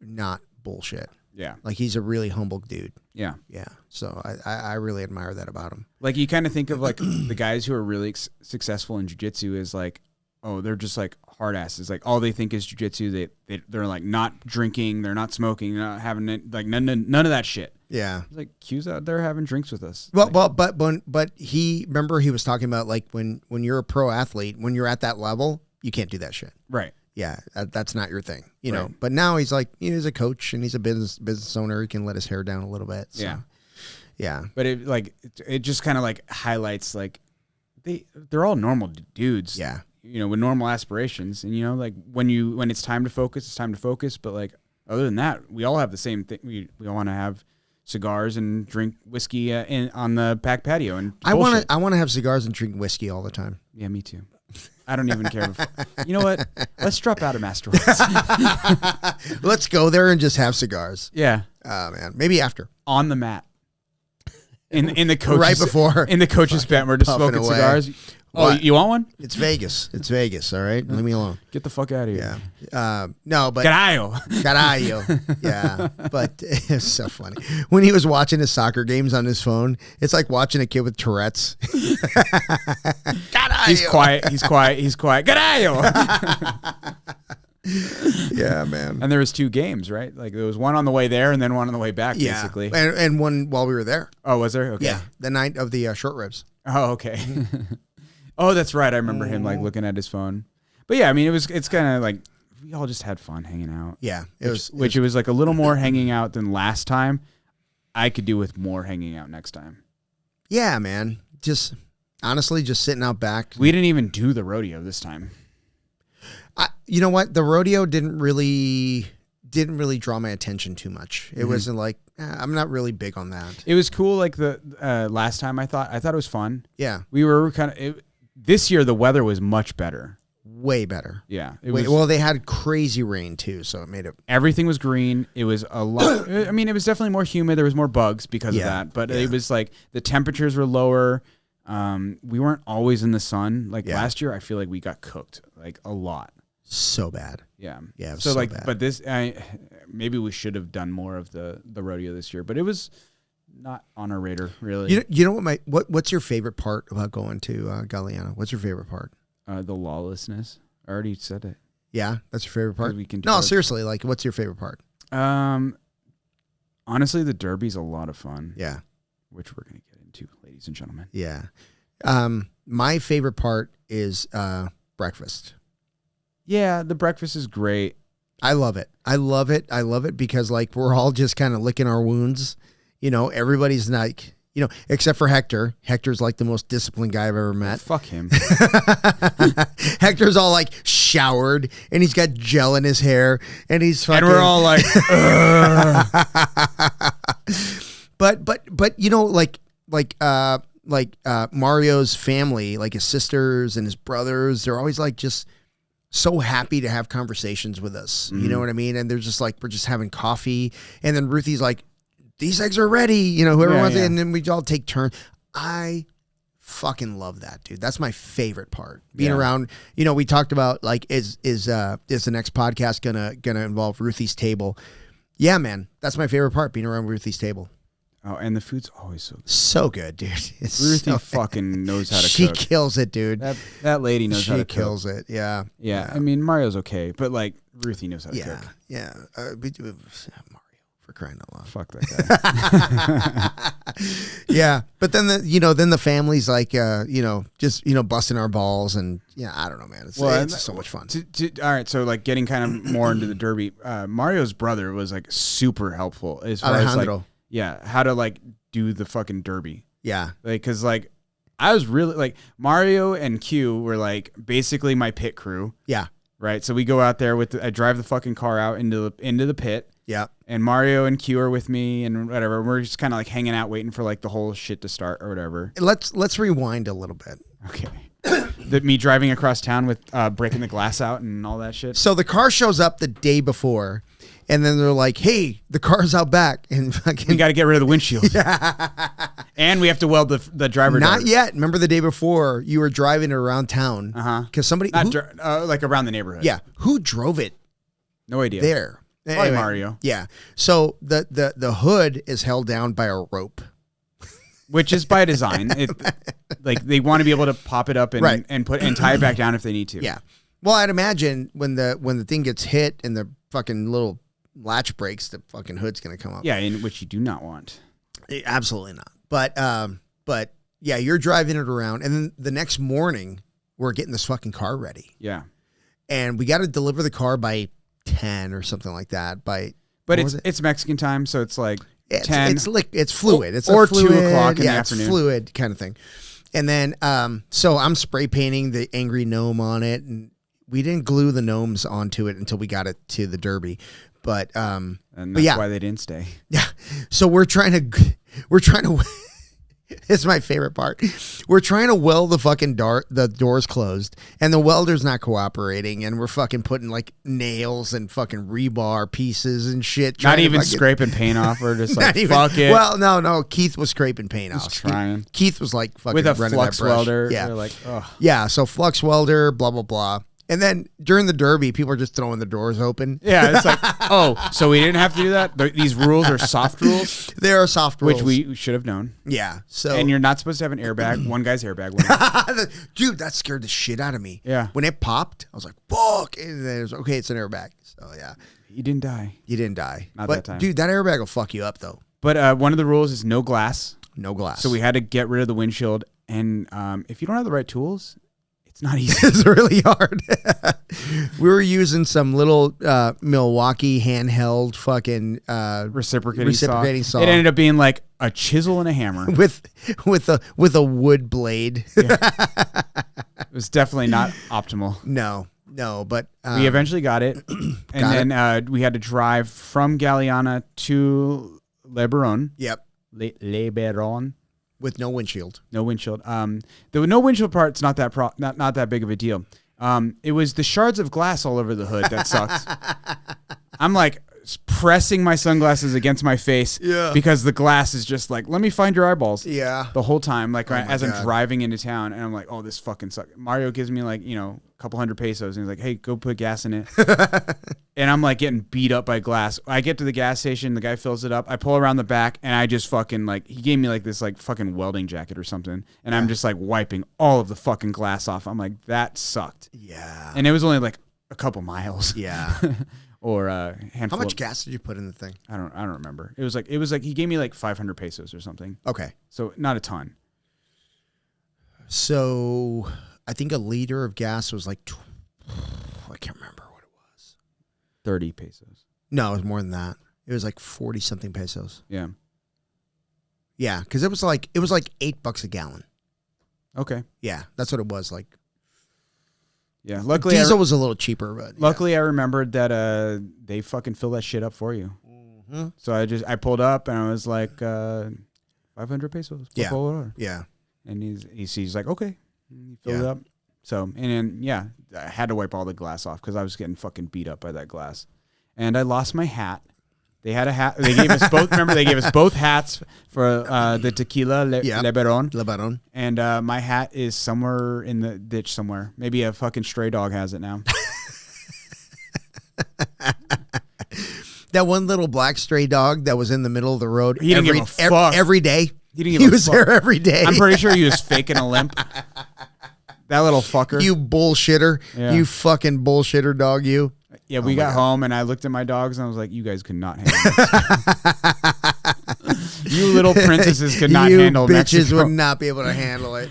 not bullshit. Yeah. Like he's a really humble dude. Yeah. Yeah. So I really admire that about him. Like you kind of think of like the guys who are really successful in jiu-jitsu is like, oh, they're just like hard asses. Like all they think is jiu-jitsu. They're like not drinking. They're not smoking. They're not having it, like none of that shit. Yeah. It's like Q's out there having drinks with us. Well, but he was talking about like when you're a pro athlete, when you're at that level, you can't do that shit. Right. Yeah, that's not your thing, know. But now he's like, he's a coach and he's a business owner. He can let his hair down a little bit. So. Yeah. But it just kind of like highlights like they're all normal dudes. Yeah. With normal aspirations, and like when it's time to focus, it's time to focus. But like other than that, we all have the same thing. We all want to have cigars and drink whiskey on the back patio. And I want to have cigars and drink whiskey all the time. Yeah, me too. I don't even care. You know what? Let's drop out of Master Rolls. Let's go there and just have cigars. Yeah. Oh, man. Maybe after. On the mat. in the coaches right before in the coach's bed, we're just puffing smoking away. cigars. Oh, What? you want one? It's Vegas. It's Vegas. All right, leave me alone. Get the fuck out of here. Yeah. No, but Caralho. Yeah, but it's so funny when he was watching his soccer games on his phone. It's like watching a kid with Tourette's. He's quiet. Caralho. Yeah, man. And there was 2 games, right? Like there was one on the way there and then one on the way back, Yeah, basically. and one while we were there. Oh, was there? Okay. Yeah, the night of the short ribs. Oh, okay. Oh, that's right. I remember him like looking at his phone. But yeah, I mean, it's kind of like we all just had fun hanging out. Yeah, It was like a little more hanging out than last time. I could do with more hanging out next time. Yeah, man. Just honestly, just sitting out back. We didn't even do the rodeo this time. You know what? The rodeo didn't really draw my attention too much. It wasn't like I'm not really big on that. It was cool. Like the last time, I thought it was fun. Yeah, We were kind of this year. The weather was much better. way better. Yeah. Well, they had crazy rain too, so it made it. Everything was green. It was a lot. I mean, it was definitely more humid. There was more bugs because of that. But it was like the temperatures were lower. We weren't always in the sun. Like last year, I feel like we got cooked like a lot. So bad. Yeah. Yeah. It was So like, bad. but this, maybe we should have done more of the rodeo this year. But it was not on our radar really. You know what's your favorite part about going to Galeana? What's your favorite part? The lawlessness. I already said it. Yeah, that's your favorite part. We can do no, that. seriously, like, what's your favorite part? Honestly, the derby's a lot of fun. Yeah, Which we're gonna get into, ladies and gentlemen. yeah. My favorite part is breakfast. Yeah, the breakfast is great. I love it. I love it because like we're all just kind of licking our wounds. You know, everybody's like, you know, except for Hector. Hector's like the most disciplined guy I've ever met. Fuck him. Hector's all like showered and he's got gel in his hair and he's fucking. And we're all like, but you know, like Mario's family, like his sisters and his brothers, they're always like just so happy to have conversations with us. You know what I mean? And they're just like, we're just having coffee. And then Ruthie's like, these eggs are ready. You know, whoever wants it. And then we all take turns. I fucking love that, dude. That's my favorite part. Being around, you know, we talked about like, is the next podcast gonna involve Ruthie's table? Yeah, man. That's my favorite part, being around Ruthie's table. oh, and the food's always so good. So good, dude. It's Ruthie so fucking knows how to She cook. kills it, dude. That lady knows how to She kills it. Yeah. Yeah, I mean Mario's okay, but like Ruthie knows how to Yeah. cook. Yeah. Mario, for crying out loud. Fuck that guy. Yeah. But then the family's like, just, busting our balls and I don't know, man. It's so much fun. All right, so like getting kind of more into the derby. Mario's brother was like super helpful as far as like how to like do the fucking derby. Yeah. Like, cause like I was really like Mario and Q were like basically my pit crew. Yeah. Right. So we go out there I drive the fucking car out into the pit. Yeah. And Mario and Q are with me and whatever. We're just kind of like hanging out, waiting for like the whole shit to start or whatever. Let's rewind a little bit. Okay. Me driving across town with breaking the glass out and all that shit. So the car shows up the day before, and then they're like, "Hey, the car's out back," and fucking We got to get rid of the windshield. And we have to weld the driver door. Not yet. Remember the day before you were driving it around town? Uh-huh. Somebody like around the neighborhood. Yeah. Who drove it No idea. there? Probably Mario. Yeah. So the hood is held down by a rope. Which is by design. Like they want to be able to pop it up and and tie it back down if they need to. Yeah. Well, I'd imagine when the thing gets hit and the fucking little latch breaks, the fucking hood's gonna come up. Yeah, in which you do not want. Absolutely not. But yeah, you're driving it around, and then the next morning we're getting this fucking car ready. Yeah. And we got to deliver the car by 10 or something like that. But it's Mexican time, so it's like 10. It's fluid. It's or fluid, 2 o'clock in the it's afternoon. Fluid kind of thing. And then so I'm spray painting the angry gnome on it, and we didn't glue the gnomes onto it until we got it to the derby. But and that's why they didn't stay. Yeah. So we're trying to It's my favorite part. We're trying to weld the fucking the doors closed, and the welder's not cooperating, and we're fucking putting like nails and fucking rebar pieces and shit. Not even scraping paint off. We're just like, fuck it. Well, no. Keith was scraping paint off. Trying. Keith was like fucking with a running flux that brush. welder. Yeah. They're like, ugh. Yeah, so flux welder, blah, blah, blah. And then during the Derby, people are just throwing the doors open. Yeah, it's like, oh, so we didn't have to do that? These rules are soft rules? They are soft rules. Which we should have known. Yeah. So And you're not supposed to have an airbag. One guy's airbag went. Dude, that scared the shit out of me. Yeah. When it popped, I was like, fuck. And then it was, okay, it's an airbag. So, yeah. You didn't die. You didn't die. Not but, that time. Dude, that airbag will fuck you up, though. But one of the rules is no glass. No glass. So we had to get rid of the windshield. And if you don't have the right tools, it's not easy. It's really hard. We were using some little Milwaukee handheld fucking Reciprocating saw. It It ended up being like a chisel and a hammer. with a wood blade. Yeah. It was definitely not optimal. No, but We eventually got it. And then we had to drive from Galeana to Le Baron. Yep. Le Baron. With no windshield. No windshield. The no windshield part's not that not that big of a deal. It was the shards of glass all over the hood that sucked. I'm like pressing my sunglasses against my face because the glass is just like, let me find your eyeballs. Yeah. The whole time, like as God. I'm driving into town, and I'm like, oh, this fucking sucks. Mario gives me like, a couple $100 pesos, and he's like, hey, go put gas in it. And I'm like getting beat up by glass. I get to the gas station, the guy fills it up. I pull around the back, and I just fucking like, he gave me like this like fucking welding jacket or something, and I'm just like wiping all of the fucking glass off. I'm like, that sucked. Yeah. And it was only like a couple miles. Yeah. Or a handful. How much gas did you put in the thing? I don't remember. It was like he gave me like 500 pesos or something. Okay. So not a ton. So I think a liter of gas was like, I can't remember what it was. 30 pesos. No, it was more than that. It was like 40 something pesos. Yeah. Yeah, because it was like $8 a gallon. Okay. Yeah, that's what it was like. Yeah. Luckily, diesel was a little cheaper, but luckily I remembered that they fucking fill that shit up for you. Mm-hmm. So I pulled up and I was like 500 pesos. Yeah. Yeah. And he's like, okay. And he filled it up. So and then I had to wipe all the glass off because I was getting fucking beat up by that glass. And I lost my hat. They had a hat. They gave us both. Remember, they gave us both hats for the tequila Le Baron. Le Baron. And my hat is somewhere in the ditch somewhere. Maybe a fucking stray dog has it now. That one little black stray dog that was in the middle of the road. He didn't give a fuck. Every day. He was there every day. I'm pretty sure he was faking a limp. That little fucker. You bullshitter. Yeah. You fucking bullshitter dog, you. Yeah, we got home and I looked at my dogs and I was like, you guys could not handle this. You little princesses could not handle Mexico. You bitches would not be able to handle it.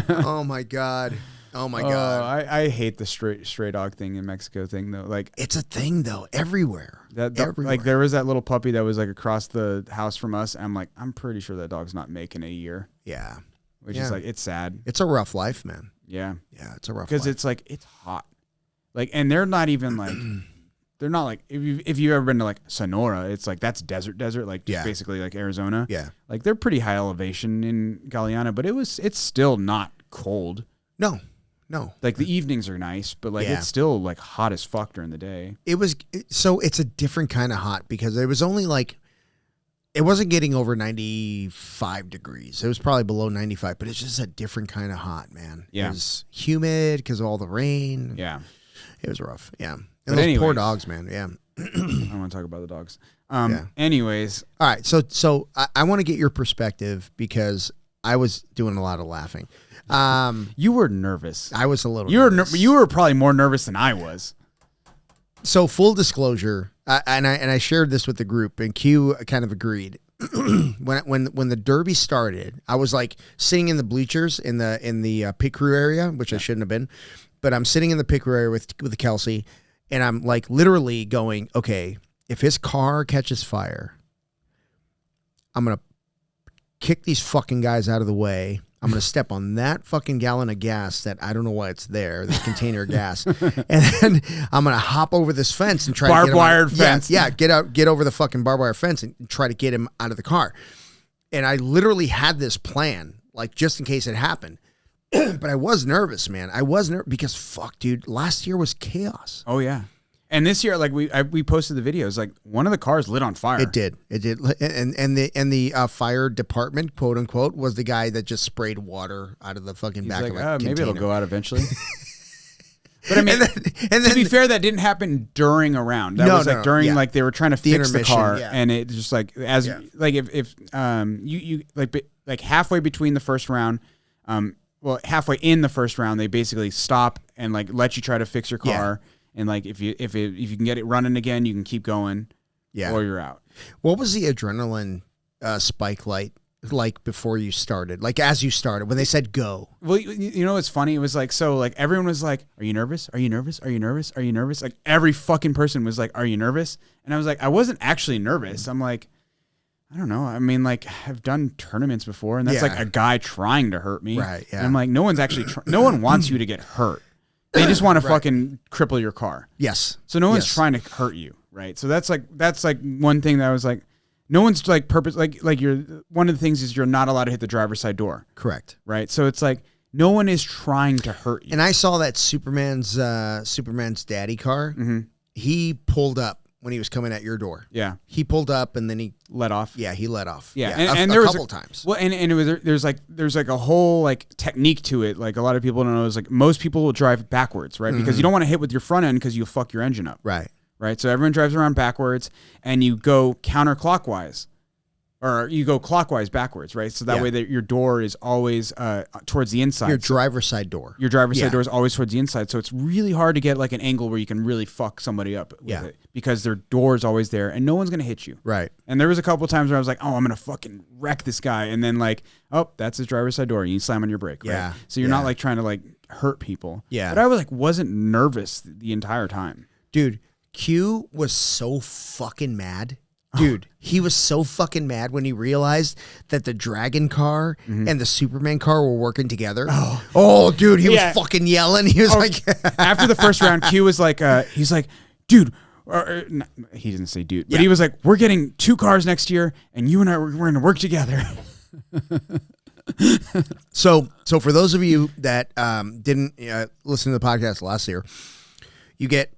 Oh, my God. Oh, my God. I hate the stray dog thing in Mexico thing, though. Like, it's a thing, though, everywhere. Everywhere. Like, there was that little puppy that was, like, across the house from us. And I'm like, I'm pretty sure that dog's not making a year. Yeah. Which is, like, it's sad. It's a rough life, man. Yeah. Yeah, it's a rough life. Because it's, like, it's hot. Like, and they're not even, like... They're not like if you've ever been to like Sonora, it's like that's desert, like just basically like Arizona. Yeah, like they're pretty high elevation in Galeana, but it's still not cold. No. Like the evenings are nice, but like it's still like hot as fuck during the day. It's a different kind of hot because it was only like it wasn't getting over 95 degrees. It was probably below 95, but it's just a different kind of hot, man. Yeah, it was humid because of all the rain. Yeah, it was rough. Yeah. And those anyways, poor dogs, man. Yeah. I want to talk about the dogs. Anyways. All right. So I want to get your perspective because I was doing a lot of laughing. You were nervous. I was a little nervous. You were probably more nervous than I was. So full disclosure, and I shared this with the group, and Q kind of agreed. when the Derby started, I was like sitting in the bleachers in the pit crew area, which I shouldn't have been, but I'm sitting in the pit crew area with Kelsey. And I'm like literally going, okay, if his car catches fire, I'm going to kick these fucking guys out of the way. I'm going to step on that fucking gallon of gas that I don't know why it's there, this container of gas. And then I'm going to hop over this fence and try to get him barbed wire fence. Yeah, get over the fucking barbed wire fence and try to get him out of the car. And I literally had this plan, like just in case it happened. But I was nervous, man. I was nervous because fuck, dude, last year was chaos. Oh yeah. And this year, like we posted the videos, like one of the cars lit on fire. It did. And the fire department, quote unquote, was the guy that just sprayed water out of the fucking He's back like, of a maybe it'll container. go out eventually. But I mean, and then, to be fair, that didn't happen during a round. That was like during like they were trying to fix the car, and it just like like if you like halfway between the first round, well halfway in the first round, they basically stop and like let you try to fix your car. Yeah. And like if you can get it running again, you can keep going, or you're out. What was the adrenaline spike like before you started? Like as you started, when they said go? Well, you know what's funny? It was like like everyone was like, "Are you nervous? Are you nervous? Are you nervous? Are you nervous?" Like every fucking person was like, "Are you nervous?" And I was like, I wasn't actually nervous. I'm like, I don't know. I mean, like I've done tournaments before, and that's like a guy trying to hurt me, right? Yeah. And I'm like, no one's actually no one wants you to get hurt. They just want to fucking cripple your car. Yes. So no one's trying to hurt you, right? So that's like one thing that I was like, no one's like like you're one of the things is you're not allowed to hit the driver's side door. Correct. Right. So it's like no one is trying to hurt you. And I saw that Superman's daddy car. Mm-hmm. He pulled up when he was coming at your door. Yeah. He pulled up and then he let off. Yeah, he let off. Yeah. And there was a couple times. Well, and it was there's like a whole like technique to it. Like a lot of people don't know is like most people will drive backwards, right? Mm-hmm. Because you don't want to hit with your front end because you'll fuck your engine up. Right. Right. So everyone drives around backwards and you go counterclockwise. Or you go clockwise backwards, right? So that way that your door is always towards the inside. Your driver's side door. Your driver's side door is always towards the inside. So it's really hard to get like an angle where you can really fuck somebody up with it because their door is always there and no one's going to hit you. Right. And there was a couple of times where I was like, oh, I'm going to fucking wreck this guy. And then like, oh, that's his driver's side door. And you slam on your brake, right? Yeah. So you're not like trying to like hurt people. Yeah. But I was like, wasn't nervous the entire time. Dude, Q was so fucking mad. Dude, he was so fucking mad when he realized that the Dragon car and the Superman car were working together. Oh dude, he was fucking yelling. He was like... After the first round, Q was like, he's like, dude... he didn't say dude, but he was like, we're getting 2 cars next year, and you and I, we're going to work together. So for those of you that didn't listen to the podcast last year, you get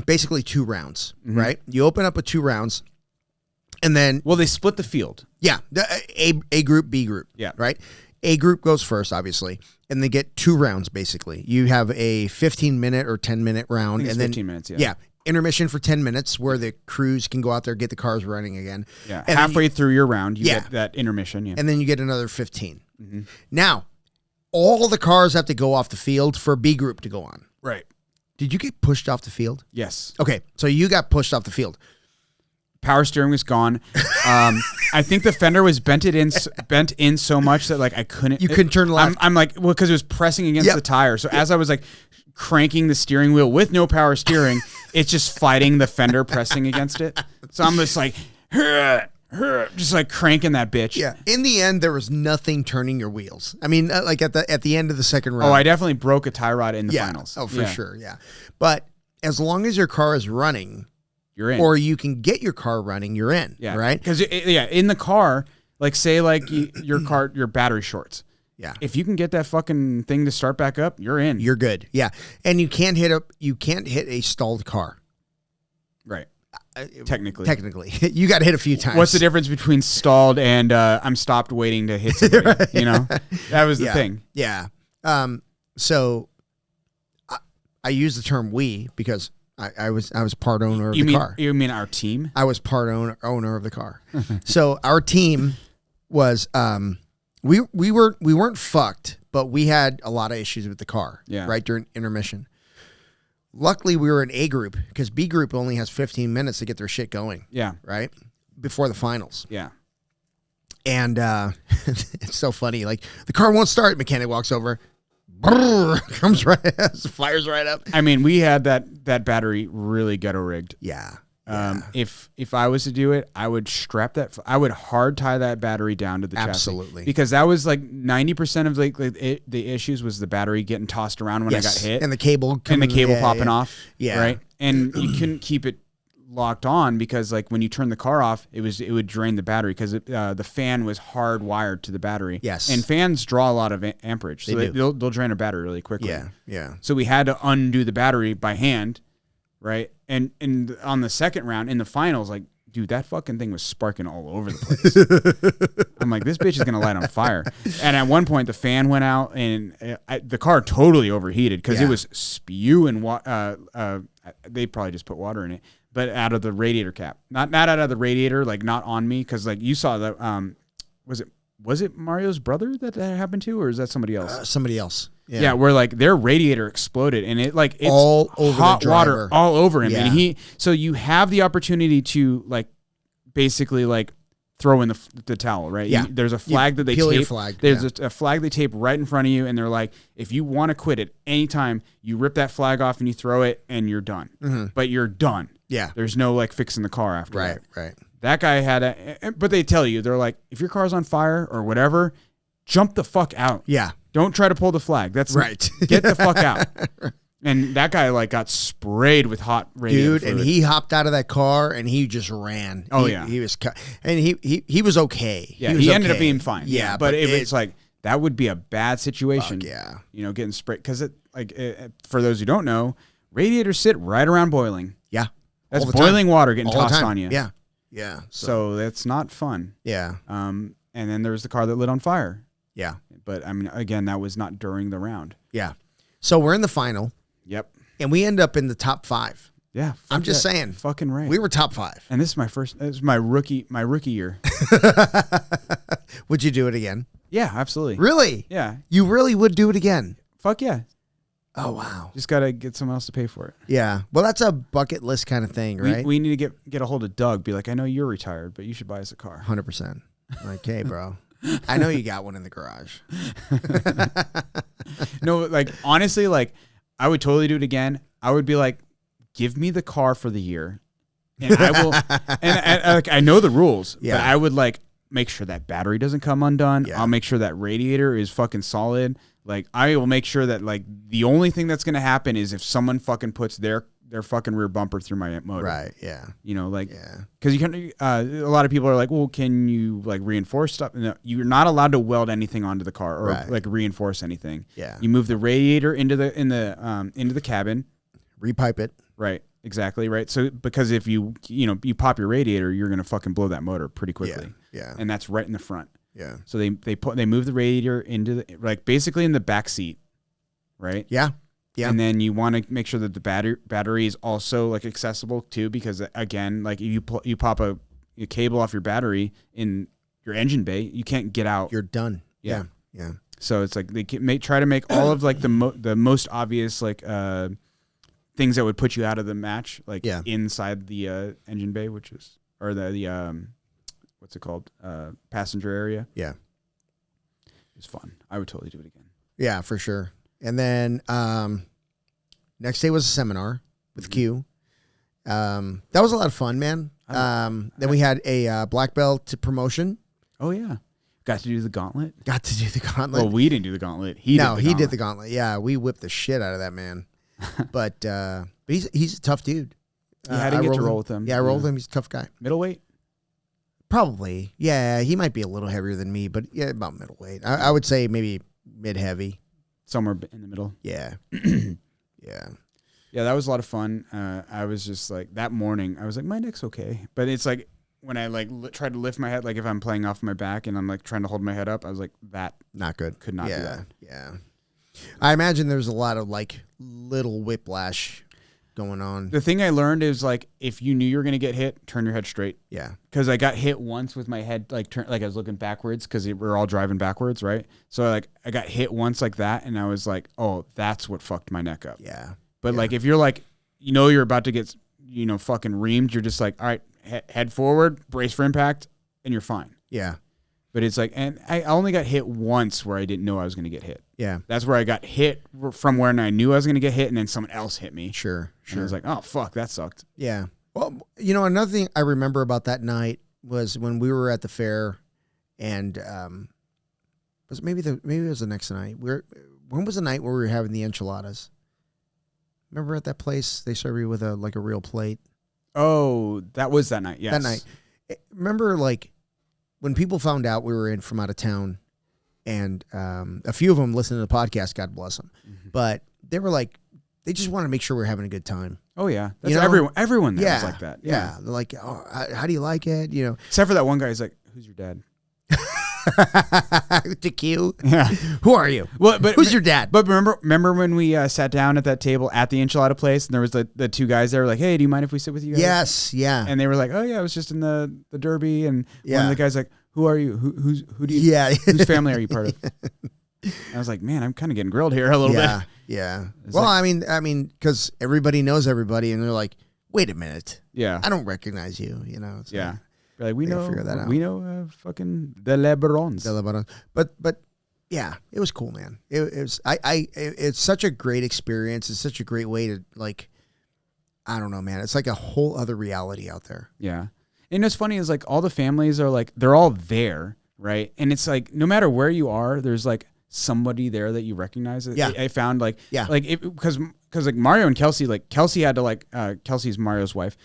basically 2 rounds, right? You open up with 2 rounds. And then... Well, they split the field. Yeah. A group, B group. Yeah. Right? A group goes first, obviously. And they get 2 rounds, basically. You have a 15-minute or 10-minute round. I think and then 15 minutes, yeah. Intermission for 10 minutes where the crews can go out there, get the cars running again. Yeah. And halfway through your round, you get that intermission. Yeah. And then you get another 15. Mm-hmm. Now, all the cars have to go off the field for B group to go on. Right. Did you get pushed off the field? Yes. Okay. So you got pushed off the field. Power steering was gone. I think the fender was bent in so much that like I couldn't. You couldn't turn left. I'm like, well, because it was pressing against the tire. So as I was like cranking the steering wheel with no power steering, it's just fighting the fender pressing against it. So I'm just like, just like cranking that bitch. Yeah. In the end, there was nothing turning your wheels. I mean, like at the end of the second round. Oh, I definitely broke a tie rod in the finals. Oh, for sure. Yeah. But as long as your car is running. You're in. Or you can get your car running, you're in, right? Because, in the car, like, say, like, your battery shorts. Yeah. If you can get that fucking thing to start back up, you're in. You're good. Yeah. And you can't hit a stalled car. Right. Technically. You got hit a few times. What's the difference between stalled and I'm stopped waiting to hit somebody? Right. You know? That was the thing. Yeah. So I use the term we because I was part owner of the car. You mean our team? I was part owner of the car. So our team was we weren't fucked, but we had a lot of issues with the car. Yeah. Right during intermission. Luckily, we were in A group because B group only has 15 minutes to get their shit going. Yeah. Right before the finals. Yeah. And it's so funny. Like the car won't start. Mechanic walks over. Comes right, fires right up. I mean, we had that battery really ghetto rigged. Yeah. If I was to do it, I would I would hard tie that battery down to the chassis. Absolutely. Because that was like 90% of the issues was the battery getting tossed around when I got hit. And the cable popping off. Yeah. Right. And you couldn't keep it locked on because like when you turn the car off, it would drain the battery because the fan was hardwired to the battery. Yes. And fans draw a lot of amperage, so they'll drain a battery really quickly. Yeah, yeah. So we had to undo the battery by hand, right? And on the second round in the finals, like, dude, that fucking thing was sparking all over the place. I'm like, this bitch is gonna light on fire. And at one point, the fan went out, and the car totally overheated because it was spewing water. They probably just put water in it, but out of the radiator cap, not out of the radiator, like not on me, because like you saw that. Was it Mario's brother that happened to, or is that somebody else? Somebody else. Yeah, where like their radiator exploded and it's all over hot water all over him. Yeah. And so you have the opportunity to like basically like throw in the towel, right? Yeah. There's a flag that they peel your tape. flag. There's a flag they tape right in front of you, and they're like, if you want to quit at any time, you rip that flag off and you throw it, and you're done. Mm-hmm. But you're done. Yeah. There's no like fixing the car after that. Right. That guy had but they tell you, they're like, if your car's on fire or whatever, jump the fuck out. Yeah. Don't try to pull the flag. That's right. Get the fuck out. And that guy like got sprayed with hot radiator fluid. And he hopped out of that car and he just ran. Oh, he was and he was okay. Yeah, he ended up being fine. Yeah, but it's like that would be a bad situation. Yeah, getting sprayed because for those who don't know, radiators sit right around boiling. Yeah, that's boiling water getting tossed on you. Yeah. So that's not fun. Yeah. And then there's the car that lit on fire. Yeah. But I mean, again, that was not during the round. Yeah. So we're in the final. Yep. And we end up in the top 5. Yeah. I'm just saying. Fucking right. We were top 5. And this is my rookie year. Would you do it again? Yeah, absolutely. Really? Yeah. You really would do it again? Fuck yeah. Oh, wow. Just got to get someone else to pay for it. Yeah. Well, that's a bucket list kind of thing, right? We need to get a hold of Doug. Be like, I know you're retired, but you should buy us a car. 100%. Like, hey, bro. I know you got one in the garage. No, like, honestly, like, I would totally do it again. I would be like, give me the car for the year. And I will, and like, I know the rules, but I would like make sure that battery doesn't come undone. Yeah. I'll make sure that radiator is fucking solid. Like, I will make sure that like the only thing that's going to happen is if someone fucking puts their fucking rear bumper through my motor. Right. Yeah. Like, because you can, a lot of people are like, well, can you like reinforce stuff? No, you're not allowed to weld anything onto the car or like reinforce anything. Yeah. You move the radiator into the cabin. Repipe it. Right. Exactly. Right. So because if you pop your radiator, you're going to fucking blow that motor pretty quickly. Yeah. And that's right in the front. Yeah. So they move the radiator into the, like basically in the back seat. Right. Yeah. Yeah. And then you want to make sure that the battery is also like accessible too, because again, like if you pop a cable off your battery in your engine bay, you can't get out. You're done. Yeah. So it's like they try to make all of like the most obvious like things that would put you out of the match, like inside the engine bay, or the what's it called, passenger area. Yeah, it's fun. I would totally do it again. Yeah, for sure. And then next day was a seminar with Q. That was a lot of fun, man. Then we had a black belt promotion. Oh, yeah. Got to do the gauntlet? Got to do the gauntlet. Well, we didn't do the gauntlet. He did the gauntlet. Yeah, we whipped the shit out of that man. But he's a tough dude. You had to get to roll with him. Yeah, I rolled with him. He's a tough guy. Middleweight? Probably. Yeah, he might be a little heavier than me, but yeah, about middleweight. I would say maybe mid-heavy. Somewhere in the middle. Yeah. Yeah, that was a lot of fun. I was just like, that morning, I was like, my neck's okay. But it's like, when I like tried to lift my head, like if I'm playing off my back and I'm like trying to hold my head up, I was like, that. Not good. Could not do that. Yeah. I imagine there's a lot of like little whiplash going on. The thing I learned is like, if you knew you were going to get hit, turn your head straight. Yeah. Because I got hit once with my head like turned, like I was looking backwards because we're all driving backwards, right? So like I got hit once like that, and I was like, oh, that's what fucked my neck up. Yeah. But like if you're like, you're about to get, fucking reamed, you're just like, all right, head forward, brace for impact, and you're fine. Yeah. But it's like, and I only got hit once where I didn't know I was going to get hit. Yeah. That's where I got hit from where I knew I was going to get hit, and then someone else hit me. Sure. And I was like, oh, fuck, that sucked. Yeah. Well, another thing I remember about that night was when we were at the fair, and maybe it was the next night. When was the night where we were having the enchiladas? Remember at that place they serve you with a real plate? Oh, that was that night. Yes. That night. Remember, like, when people found out we were in from out of town, and a few of them listened to the podcast, God bless them, but they were like, they just wanted to make sure we were having a good time. Oh, yeah. That's everyone there was like that. Yeah. They're like, oh, how do you like it? You know, except for that one guy. He's like, who's your dad? To Q. Yeah. Who are you? Well, but who's your dad? But remember when we sat down at that table at the enchilada place, and there was the two guys there, like, hey, do you mind if we sit with you guys? Yes. Yeah. And they were like, oh yeah, I was just in the Derby, and Yeah. one of the guys like, who are you? Who do you? Yeah. Whose family are you part of? And I was like, man, I'm kind of getting grilled here a little bit. Yeah. It's Well, like- I mean, because everybody knows everybody, and they're like, wait a minute, Yeah. I don't recognize you. You know. It's Yeah. like, We're like, we They gotta know, figure that out. we know, fucking the Lebrons. But yeah, it was cool, man. It was it's such a great experience. It's such a great way to, like, I don't know, man. It's like a whole other reality out there. Yeah. And what's funny is, like, all the families are like, they're all there, right? And it's like, no matter where you are, there's like somebody there that you recognize. Yeah. I found like, Yeah. like because like Mario and Kelsey, like Kelsey had to like, Kelsey's Mario's wife.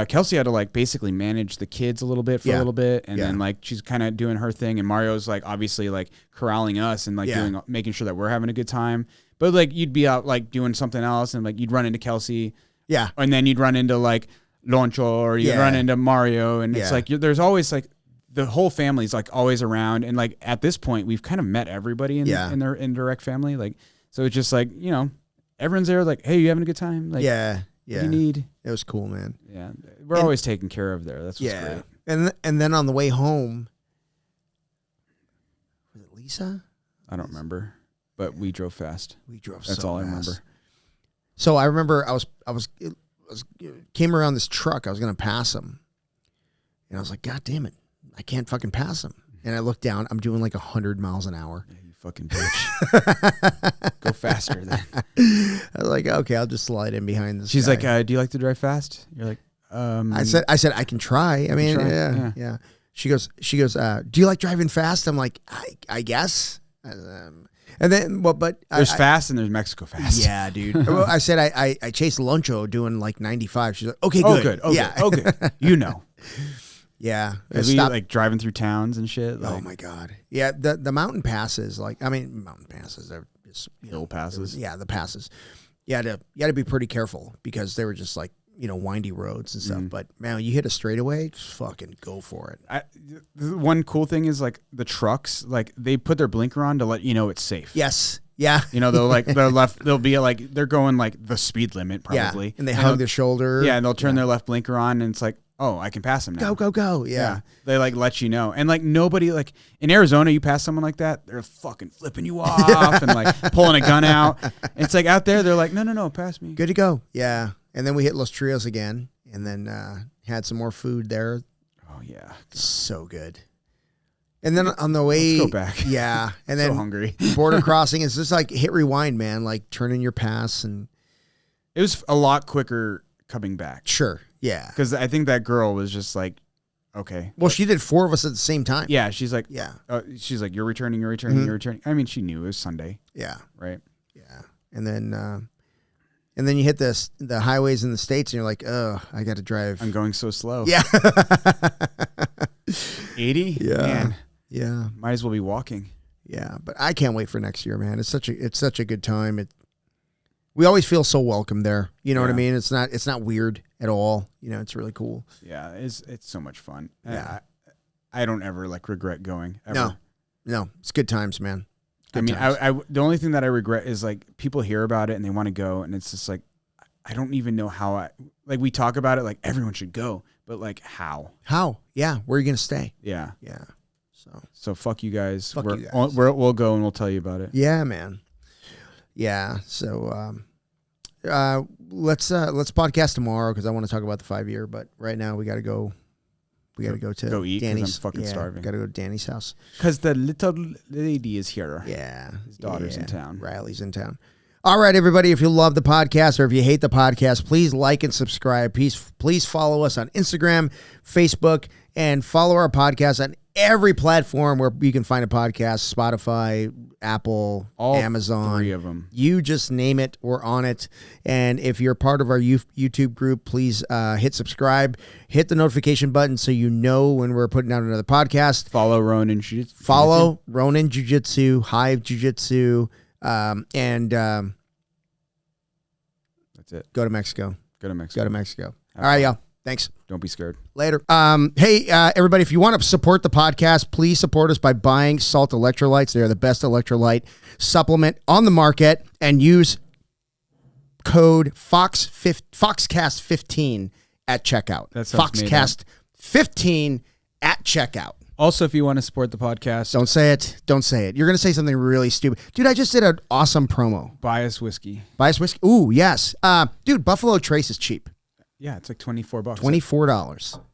Kelsey had to like basically manage the kids a little bit for a little bit, and then like she's kind of doing her thing, and Mario's like obviously like corralling us and like making sure that we're having a good time. But like you'd be out like doing something else, and like you'd run into Kelsey, and then you'd run into like Loncho, or you'd run into Mario, and it's like there's always like the whole family's like always around, and like at this point we've kind of met everybody in their indirect family, like so it's just like, you know, everyone's there like, hey, you having a good time? Like, what do you need? It was cool, man. Yeah, we're always taken care of there. That's what's great. And then on the way home, was it Lisa? I don't remember, but we drove fast. We drove. That's so all fast. I remember. So I remember I was came around this truck. I was gonna pass him, and I was like, God damn it, I can't fucking pass him. And I looked down. I'm doing like 100 miles an hour. Yeah, you fucking bitch. Go faster then. I was like, okay, I'll just slide in behind this. She's guy. like, do you like to drive fast? You're like, I said I can try. I mean, try? yeah. She goes, do you like driving fast? I'm like, I guess. And then, well, but there's fast and there's Mexico fast. Yeah, dude. Well, I said I chased Loncho doing like 95. She's like, okay, good. Oh, good. Oh, yeah. good. Oh, good. You know. Yeah. Because we like driving through towns and shit. Like, oh my God. Yeah. The mountain passes, like, I mean, mountain passes are just hill passes. Yeah, the passes. You had to be pretty careful because they were just like, you know, windy roads and stuff. But man, you hit a straightaway, just fucking go for it. The one cool thing is like the trucks, like they put their blinker on to let you know it's safe. Yes. Yeah. You know, they'll be like, they're going like the speed limit probably. Yeah. And they hug their shoulder. Yeah. And they'll turn their left blinker on, and it's like, oh, I can pass them now. Go. Yeah. They like let you know. And like nobody, like in Arizona, you pass someone like that, they're fucking flipping you off and like pulling a gun out. It's like out there, they're like, no, pass me. Good to go. Yeah. And then we hit Los Trios again, and then had some more food there. Oh yeah. So good. And then on the way, let's go back. Yeah. And then so hungry. border crossing is just like hit rewind, man, like turning your pass. And it was a lot quicker coming back. Sure. Yeah. Because I think that girl was just like, okay. Well, she did 4 of us at the same time. Yeah. She's like, she's like, you're returning. You're returning. I mean, she knew it was Sunday. Yeah. Right. Yeah. And then you hit the highways in the States, and you're like, oh, I got to drive. I'm going so slow. Yeah. 80? Yeah. Man. Yeah. Might as well be walking. Yeah. But I can't wait for next year, man. It's such a good time. We always feel so welcome there. You know what I mean? It's not weird at all. You know, it's really cool. Yeah. It's so much fun. Yeah. I don't ever like regret going ever. No. It's good times, man. I the only thing that I regret is like people hear about it and they want to go, and it's just like, I don't even know how we talk about it like everyone should go, but like how? Yeah. Where are you going to stay? Yeah. Yeah. So fuck you guys. Fuck you guys. We'll go and we'll tell you about it. Yeah, man. Yeah. So, let's podcast tomorrow, because I want to talk about the 5-year, but right now we got to go. We got to go to eat. Danny's. I'm fucking starving. Got to go to Danny's house. Because the little lady is here. Yeah. His daughter's in town. Riley's in town. All right, everybody. If you love the podcast or if you hate the podcast, please like and subscribe. Please follow us on Instagram, Facebook, and follow our podcast on every platform where you can find a podcast: Spotify, Apple, All Amazon. 3 of them. You just name it, we're on it. And if you're part of our YouTube group, please hit subscribe, hit the notification button so you know when we're putting out another podcast. Follow Ronin Jiu-Jitsu. Follow Ronin Jiu-Jitsu, Hive Jiu-Jitsu, and That's it. go to Mexico. Go to Mexico. Go to Mexico. All right, y'all. Thanks. Don't be scared. Later. Hey, everybody, if you want to support the podcast, please support us by buying Salt Electrolytes. They are the best electrolyte supplement on the market, and use code Foxcast15 at checkout. That sounds made Foxcast15 at checkout. Also, if you want to support the podcast, Don't say it. Don't say it. You're going to say something really stupid. Dude, I just did an awesome promo. buy us whiskey. Buy us whiskey. Ooh, yes. Dude, Buffalo Trace is cheap. Yeah, it's like $24. $24.